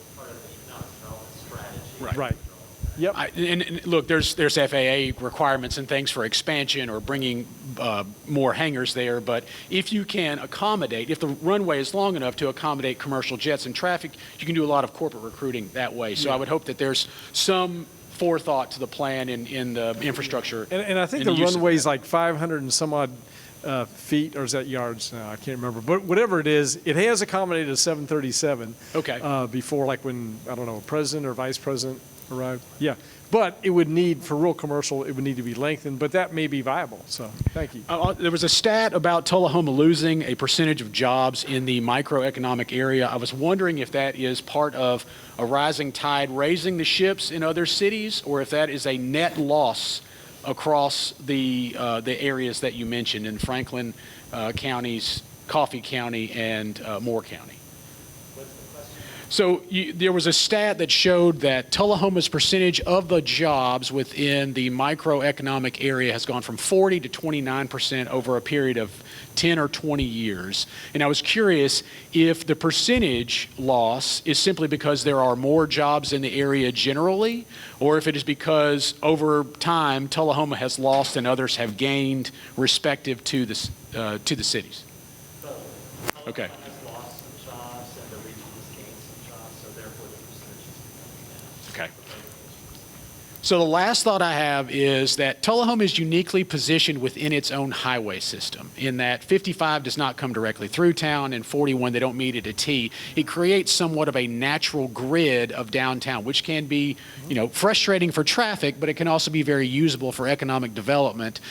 Right. Yep. And look, there's FAA requirements and things for expansion or bringing more hangars there, but if you can accommodate, if the runway is long enough to accommodate commercial jets and traffic, you can do a lot of corporate recruiting that way. So I would hope that there's some forethought to the plan in the infrastructure. And I think the runway is like 500 and some odd feet, or is that yards? No, I can't remember. But whatever it is, it has accommodated a 737. Okay. Before, like when, I don't know, a president or vice president arrived. Yeah. But it would need, for real commercial, it would need to be lengthened, but that may be viable. So thank you. There was a stat about Tullahoma losing a percentage of jobs in the microeconomic area. I was wondering if that is part of a rising tide raising the ships in other cities, or if that is a net loss across the areas that you mentioned in Franklin counties, Coffee County, and Moore County. So there was a stat that showed that Tullahoma's percentage of the jobs within the microeconomic area has gone from 40 to 29% over a period of 10 or 20 years. And I was curious if the percentage loss is simply because there are more jobs in the area generally, or if it is because over time Tullahoma has lost and others have gained respective to the cities. Okay. Okay. So the last thought I have is that Tullahoma is uniquely positioned within its own highway system in that 55 does not come directly through town and 41 they don't meet at a T. It creates somewhat of a natural grid of downtown, which can be, frustrating for traffic, but it can also be very usable for economic development.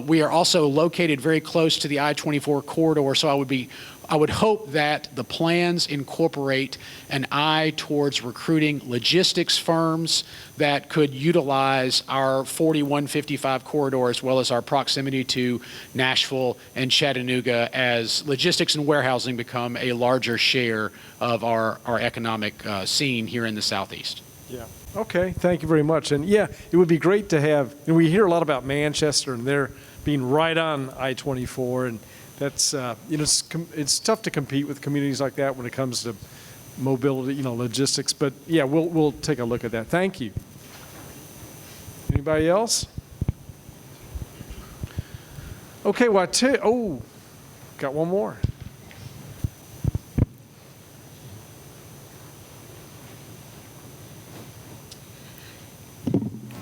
We are also located very close to the I-24 corridor, so I would hope that the plans incorporate an eye towards recruiting logistics firms that could utilize our 4155 corridor as well as our proximity to Nashville and Chattanooga as logistics and warehousing become a larger share of our economic scene here in the Southeast. Yeah. Okay. Thank you very much. And yeah, it would be great to have, and we hear a lot about Manchester and they're being right on I-24, and that's, it's tough to compete with communities like that when it comes to mobility, logistics. But yeah, we'll take a look at that. Thank you. Anybody else? Okay, well, got one more.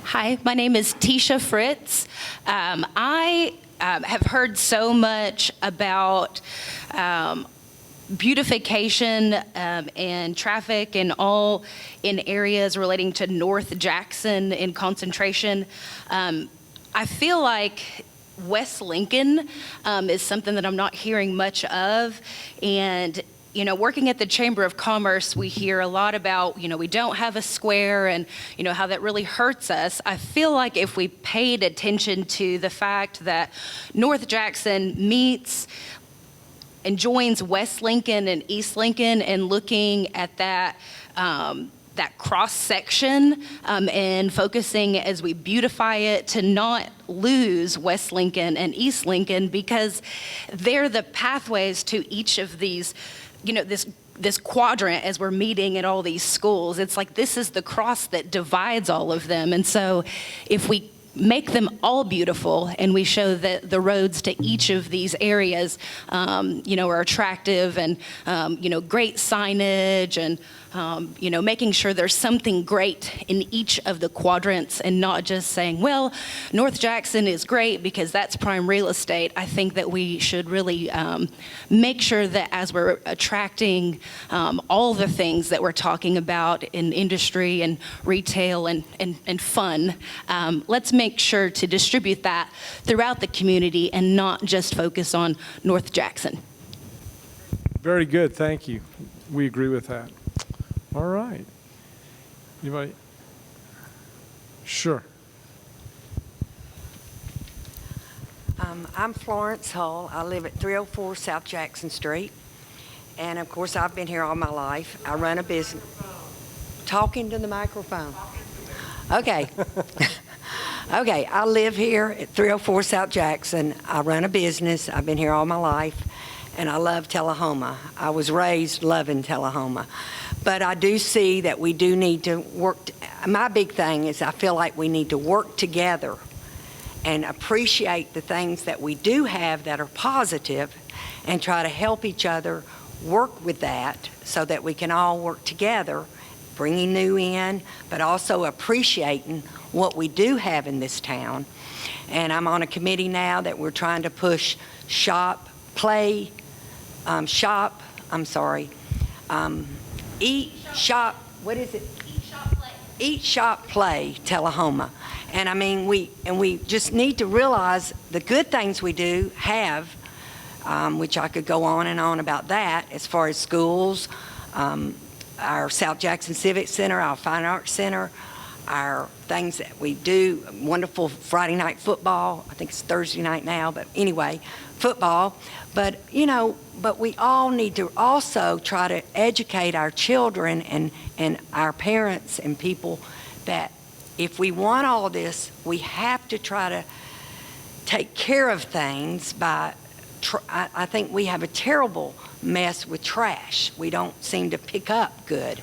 Hi, my name is Tisha Fritz. I have heard so much about beautification and traffic and all in areas relating to North Jackson in concentration. I feel like West Lincoln is something that I'm not hearing much of, and working at the Chamber of Commerce, we hear a lot about, we don't have a square and, how that really hurts us. I feel like if we paid attention to the fact that North Jackson meets and joins West Lincoln and East Lincoln and looking at that, that cross section and focusing as we beautify it to not lose West Lincoln and East Lincoln, because they're the pathways to each of these, this quadrant as we're meeting at all these schools. It's like this is the cross that divides all of them. And so if we make them all beautiful and we show that the roads to each of these areas, are attractive and, great signage and, making sure there's something great in each of the quadrants and not just saying, well, North Jackson is great because that's prime real estate. I think that we should really make sure that as we're attracting all the things that we're talking about in industry and retail and fun, let's make sure to distribute that throughout the community and not just focus on North Jackson. Very good. Thank you. We agree with that. All right. Anybody? Sure. I'm Florence Hull. I live at 304 South Jackson Street. And of course, I've been here all my life. I run a business. Talking to the microphone. Okay. Okay, I live here at 304 South Jackson. I run a business. I've been here all my life. And I love Tullahoma. I was raised loving Tullahoma. But I do see that we do need to work. My big thing is I feel like we need to work together and appreciate the things that we do have that are positive and try to help each other work with that so that we can all work together, bringing new in, but also appreciating what we do have in this town. And I'm on a committee now that we're trying to push Eat, Shop, what is it? Eat, Shop, Play, Tullahoma. And I mean, we just need to realize the good things we do have, which I could go on and on about that, as far as schools, our South Jackson Civic Center, our Fine Arts Center, our things that we do, wonderful Friday night football. I think it's Thursday night now, but anyway, football. But, but we all need to also try to educate our children and our parents and people that if we want all this, we have to try to take care of things by, I think we have a terrible mess with trash. We don't seem to pick up good.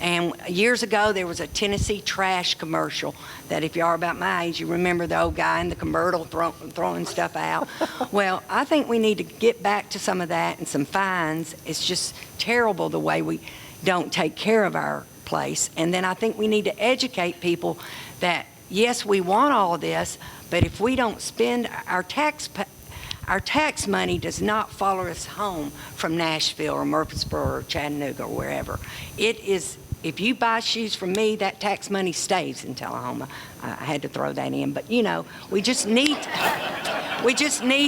And years ago, there was a Tennessee trash commercial that if you are about my age, you remember the old guy in the convertible throwing stuff out. Well, I think we need to get back to some of that and some fines. It's just terrible the way we don't take care of our place. And then I think we need to educate people that, yes, we want all of this, but if we don't spend our tax money does not follow us home from Nashville or Murfreesboro or Chattanooga or wherever. It is, if you buy shoes from me, that tax money stays in Tullahoma. I had to throw that in, but we just need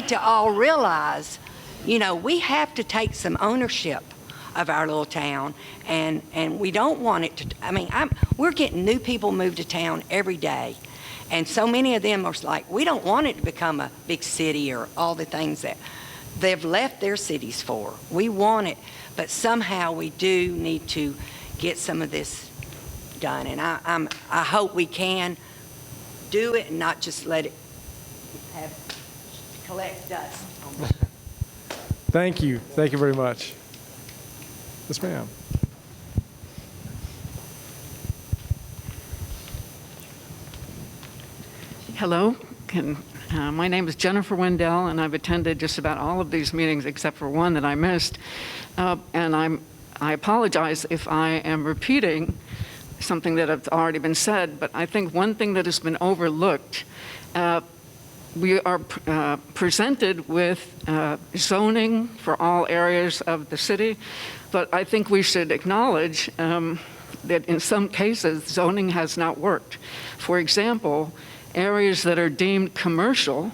to all realize, we have to take some ownership of our little town, and we don't want it to, we're getting new people moved to town every day. And so many of them are like, we don't want it to become a big city or all the things that they've left their cities for. We want it, but somehow we do need to get some of this done. And I hope we can do it and not just let it collect dust. Thank you. Thank you very much. Yes, ma'am. Hello, my name is Jennifer Wendell, and I've attended just about all of these meetings except for one that I missed. And I apologize if I am repeating something that has already been said, but I think one thing that has been overlooked, we are presented with zoning for all areas of the city, but I think we should acknowledge that in some cases zoning has not worked. For example, areas that are deemed commercial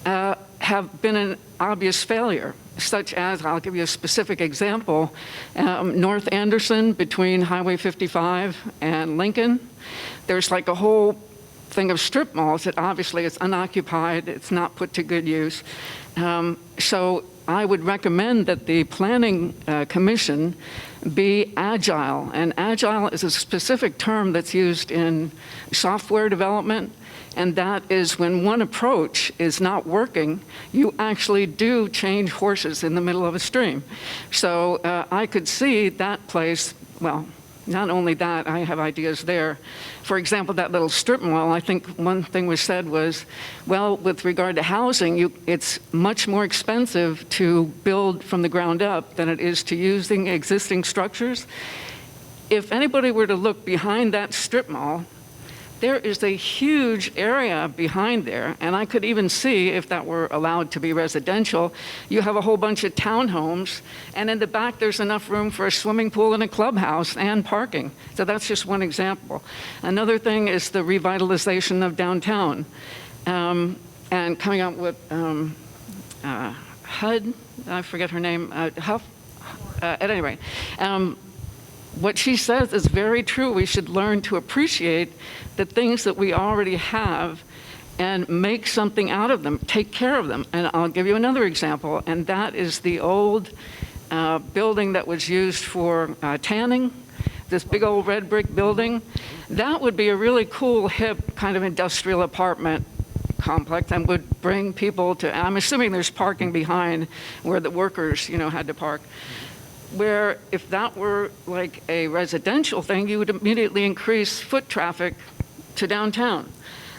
have been an obvious failure, such as, I'll give you a specific example, North Anderson between Highway 55 and Lincoln. There's like a whole thing of strip malls that obviously is unoccupied, it's not put to good use. So I would recommend that the Planning Commission be agile, and agile is a specific term that's used in software development. And that is when one approach is not working, you actually do change horses in the middle of a stream. So I could see that place, well, not only that, I have ideas there. For example, that little strip mall, I think one thing was said was, well, with regard to housing, it's much more expensive to build from the ground up than it is to using existing structures. If anybody were to look behind that strip mall, there is a huge area behind there, and I could even see, if that were allowed to be residential, you have a whole bunch of townhomes, and in the back there's enough room for a swimming pool and a clubhouse and parking. So that's just one example. Another thing is the revitalization of downtown, and coming up with HUD, I forget her name, Huff, at any rate. What she says is very true. We should learn to appreciate the things that we already have and make something out of them, take care of them. And I'll give you another example, and that is the old building that was used for tanning, this big old red brick building. That would be a really cool, hip kind of industrial apartment complex and would bring people to, I'm assuming there's parking behind where the workers, had to park. Where if that were like a residential thing, you would immediately increase foot traffic to downtown.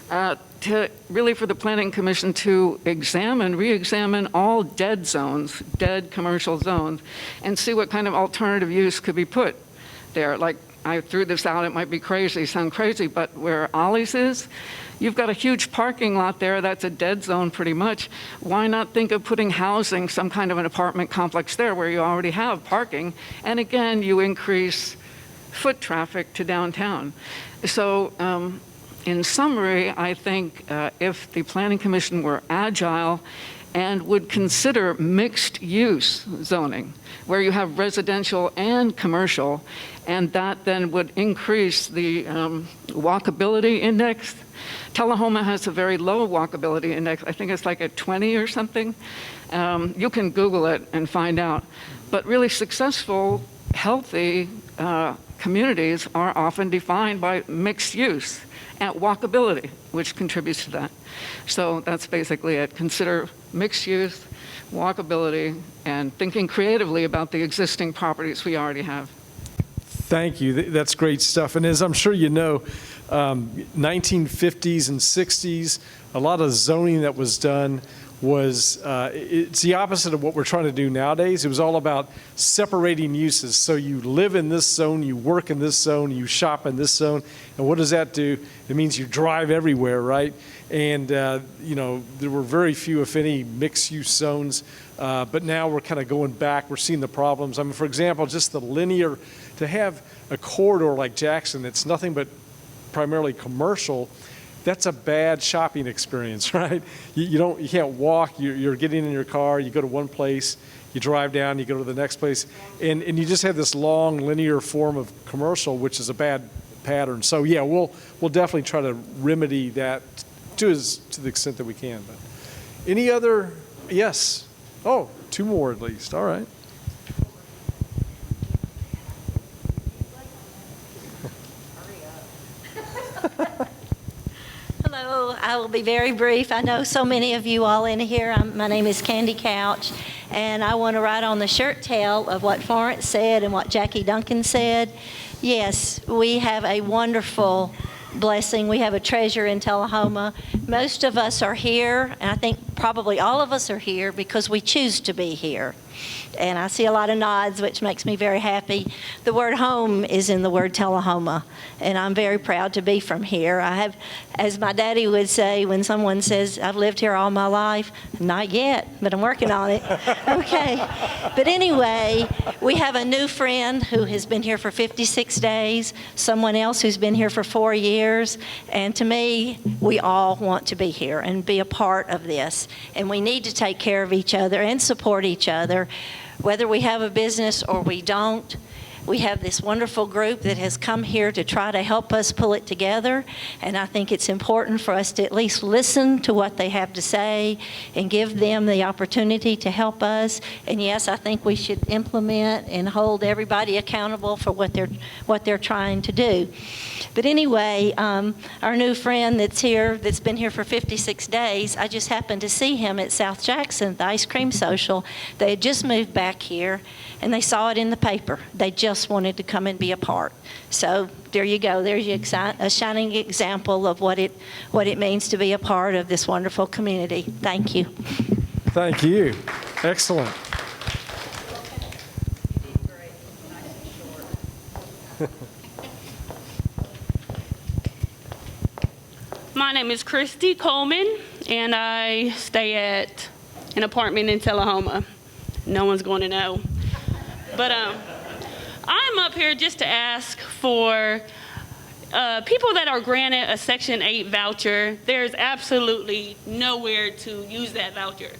To really for the Planning Commission to re-examine all dead zones, dead commercial zones, and see what kind of alternative use could be put there. Like I threw this out, it might sound crazy, but where Ollie's is, you've got a huge parking lot there that's a dead zone pretty much. Why not think of putting housing, some kind of an apartment complex there where you already have parking, and again, you increase foot traffic to downtown. So in summary, I think if the Planning Commission were agile and would consider mixed-use zoning, where you have residential and commercial, and that then would increase the walkability index. Tullahoma has a very low walkability index. I think it's like at 20 or something. You can Google it and find out. But really successful, healthy communities are often defined by mixed use and walkability, which contributes to that. So that's basically it. Consider mixed use, walkability, and thinking creatively about the existing properties we already have. Thank you. That's great stuff. And as I'm sure you know, 1950s and 60s, a lot of zoning that was done was, it's the opposite of what we're trying to do nowadays. It was all about separating uses. So you live in this zone, you work in this zone, you shop in this zone. And what does that do? It means you drive everywhere, right? And, you know, there were very few, if any, mixed-use zones. But now we're kind of going back. We're seeing the problems. I mean, for example, just the linear, to have a corridor like Jackson that's nothing but primarily commercial, that's a bad shopping experience, right? You can't walk, you're getting in your car, you go to one place, you drive down, you go to the next place, and you just have this long linear form of commercial, which is a bad pattern. So yeah, we'll definitely try to remedy that to the extent that we can. But any other, yes? Oh, two more at least, all right. Hello, I will be very brief. I know so many of you all in here. My name is Candy Couch, and I want to write on the shirt tail of what Florence said and what Jackie Duncan said. Yes, we have a wonderful blessing. We have a treasure in Tullahoma. Most of us are here, and I think probably all of us are here because we choose to be here. And I see a lot of nods, which makes me very happy. The word home is in the word Tullahoma, and I'm very proud to be from here. I have, as my daddy would say when someone says, I've lived here all my life, not yet, but I'm working on it. Okay. But anyway, we have a new friend who has been here for 56 days, someone else who's been here for 4 years, and to me, we all want to be here and be a part of this. And we need to take care of each other and support each other. Whether we have a business or we don't, we have this wonderful group that has come here to try to help us pull it together, and I think it's important for us to at least listen to what they have to say and give them the opportunity to help us. And yes, I think we should implement and hold everybody accountable for what they're trying to do. But anyway, our new friend that's here, that's been here for 56 days, I just happened to see him at South Jackson, the ice cream social. They had just moved back here, and they saw it in the paper. They just wanted to come and be a part. So there you go. There's a shining example of what it means to be a part of this wonderful community. Thank you. Thank you. Excellent. My name is Christy Coleman, and I stay at an apartment in Tullahoma. No one's going to know. But I'm up here just to ask for people that are granted a Section 8 voucher. There's absolutely nowhere to use that voucher.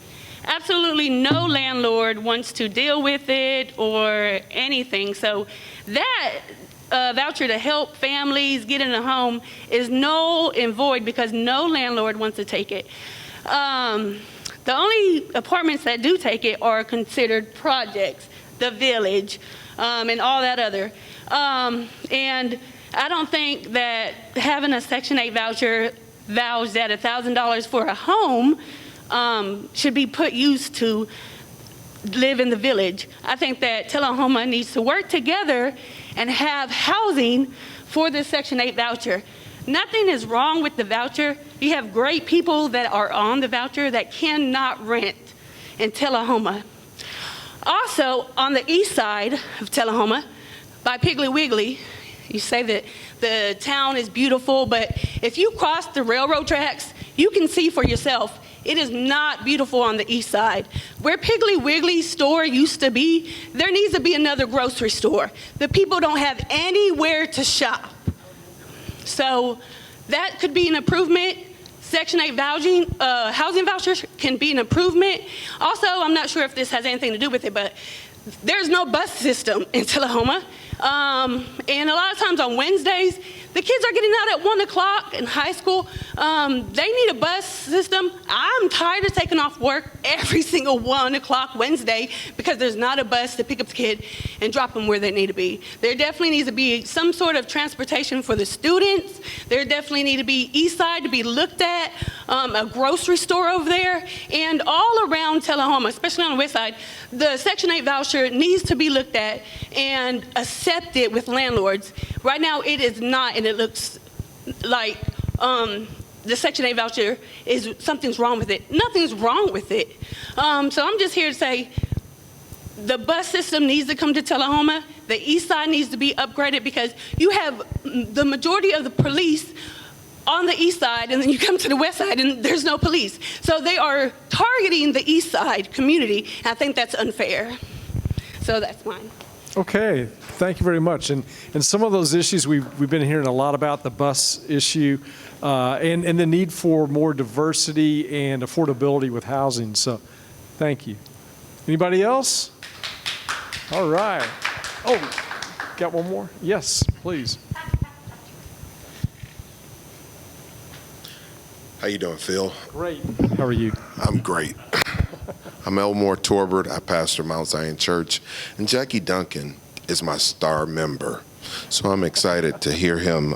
Absolutely no landlord wants to deal with it or anything. So that voucher to help families get in a home is null and void because no landlord wants to take it. The only apartments that do take it are considered projects, the Village, and all that other. And I don't think that having a Section 8 voucher valued at $1,000 for a home should be put used to live in the Village. I think that Tullahoma needs to work together and have housing for this Section 8 voucher. Nothing is wrong with the voucher. You have great people that are on the voucher that cannot rent in Tullahoma. Also, on the east side of Tullahoma, by Piggly Wiggly, you say that the town is beautiful, but if you cross the railroad tracks, you can see for yourself it is not beautiful on the east side. Where Piggly Wiggly's store used to be, there needs to be another grocery store. The people don't have anywhere to shop. So that could be an improvement. Section 8 housing vouchers can be an improvement. Also, I'm not sure if this has anything to do with it, but there's no bus system in Tullahoma. And a lot of times on Wednesdays, the kids are getting out at 1 o'clock in high school. They need a bus system. I'm tired of taking off work every single 1 o'clock Wednesday because there's not a bus to pick up the kid and drop them where they need to be. There definitely needs to be some sort of transportation for the students. There definitely need to be east side to be looked at, a grocery store over there, and all around Tullahoma, especially on the west side, the Section 8 voucher needs to be looked at and accepted with landlords. Right now it is not, and it looks like the Section 8 voucher something's wrong with it. Nothing's wrong with it. So I'm just here to say the bus system needs to come to Tullahoma. The east side needs to be upgraded because you have the majority of the police on the east side, and then you come to the west side and there's no police. So they are targeting the east side community, and I think that's unfair. So that's mine. Okay, thank you very much. And some of those issues we've been hearing a lot about, the bus issue and the need for more diversity and affordability with housing. So thank you. Anybody else? All right. Oh, got one more? Yes, please. How you doing, Phil? Great. How are you? I'm great. I'm Elmore Torbert. I pastor Mount Zion Church, and Jackie Duncan is my star member. So I'm excited to hear him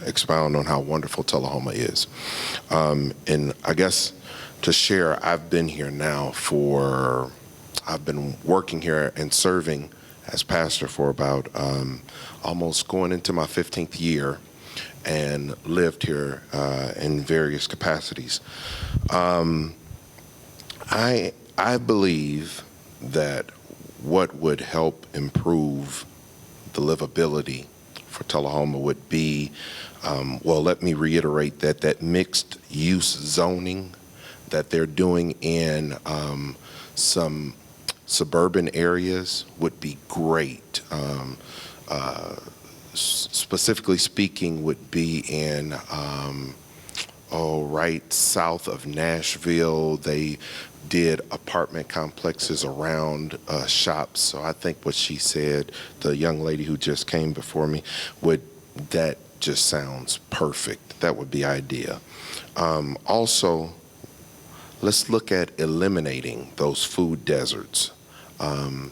expound on how wonderful Tullahoma is. And I guess to share, I've been here now I've been working here and serving as pastor for about almost going into my 15th year, and lived here in various capacities. I believe that what would help improve the livability for Tullahoma would be, well, let me reiterate that mixed use zoning that they're doing in some suburban areas would be great. Specifically speaking, would be in, right south of Nashville. They did apartment complexes around shops. So I think what she said, the young lady who just came before me, that just sounds perfect. That would be ideal. Also, let's look at eliminating those food deserts. When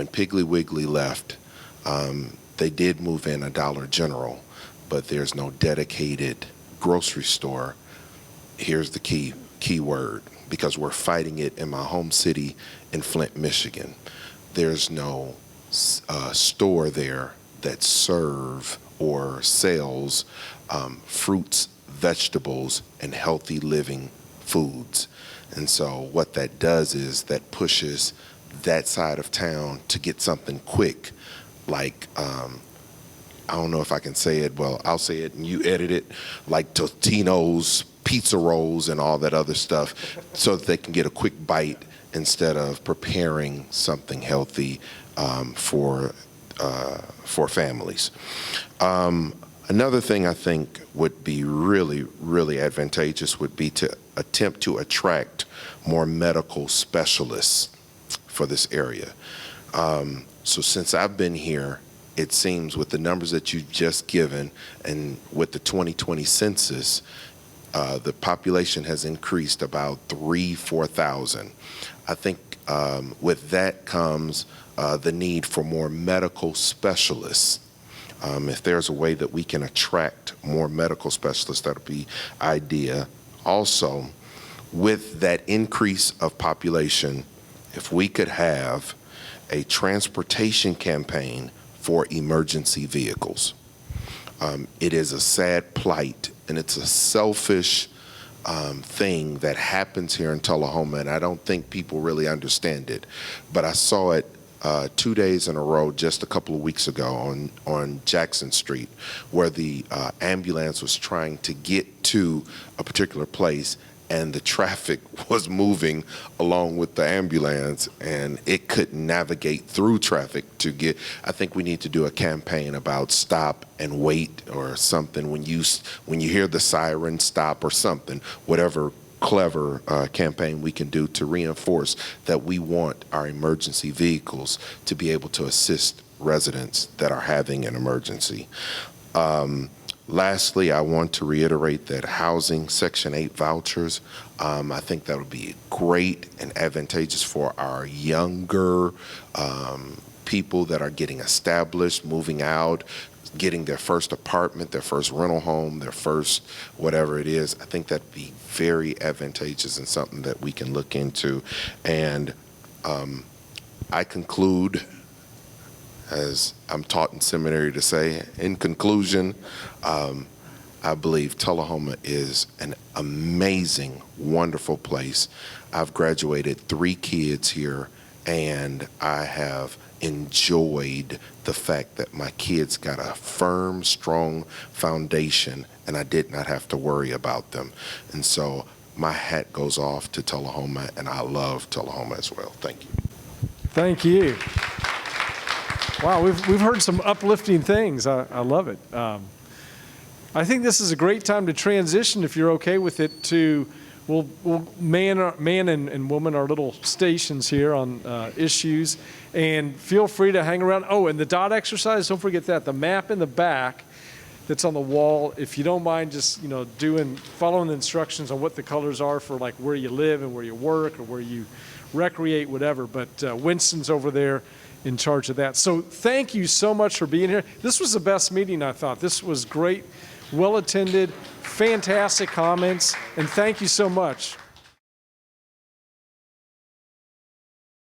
Piggly Wiggly left, they did move in a Dollar General, but there's no dedicated grocery store. Here's the key word, because we're fighting it in my home city in Flint, Michigan. There's no store there that serve or sells fruits, vegetables, and healthy living foods. And so what that does is that pushes that side of town to get something quick, like, I don't know if I can say it, well, I'll say it and you edit it, like Totino's, pizza rolls, and all that other stuff, so that they can get a quick bite instead of preparing something healthy for families. Another thing I think would be really, really advantageous would be to attempt to attract more medical specialists for this area. So since I've been here, it seems with the numbers that you've just given and with the 2020 census, the population has increased about 4,000. I think with that comes the need for more medical specialists. If there's a way that we can attract more medical specialists, that would be ideal. Also, with that increase of population, if we could have a transportation campaign for emergency vehicles. It is a sad plight, and it's a selfish thing that happens here in Tullahoma, and I don't think people really understand it. But I saw it 2 days in a row just a couple of weeks ago on Jackson Street, where the ambulance was trying to get to a particular place, and the traffic was moving along with the ambulance, and it couldn't navigate through traffic to get. I think we need to do a campaign about stop and wait or something. When you hear the siren, stop or something, whatever clever campaign we can do to reinforce that we want our emergency vehicles to be able to assist residents that are having an emergency. Lastly, I want to reiterate that housing Section 8 vouchers, I think that would be great and advantageous for our younger people that are getting established, moving out, getting their first apartment, their first rental home, their first whatever it is. I think that'd be very advantageous and something that we can look into. And I conclude, as I'm taught in seminary to say, in conclusion, I believe Tullahoma is an amazing, wonderful place. I've graduated 3 kids here, and I have enjoyed the fact that my kids got a firm, strong foundation, and I did not have to worry about them. And so my hat goes off to Tullahoma, and I love Tullahoma as well. Thank you. Thank you. Wow, we've heard some uplifting things. I love it. I think this is a great time to transition, if you're okay with it, to we'll man and woman our little stations here on issues, and feel free to hang around. Oh, and the dot exercise, don't forget that. The map in the back that's on the wall, if you don't mind just, following the instructions on what the colors are for like where you live and where you work or where you recreate, whatever. But Winston's over there in charge of that. So thank you so much for being here. This was the best meeting, I thought. This was great, well attended, fantastic comments, and thank you so much.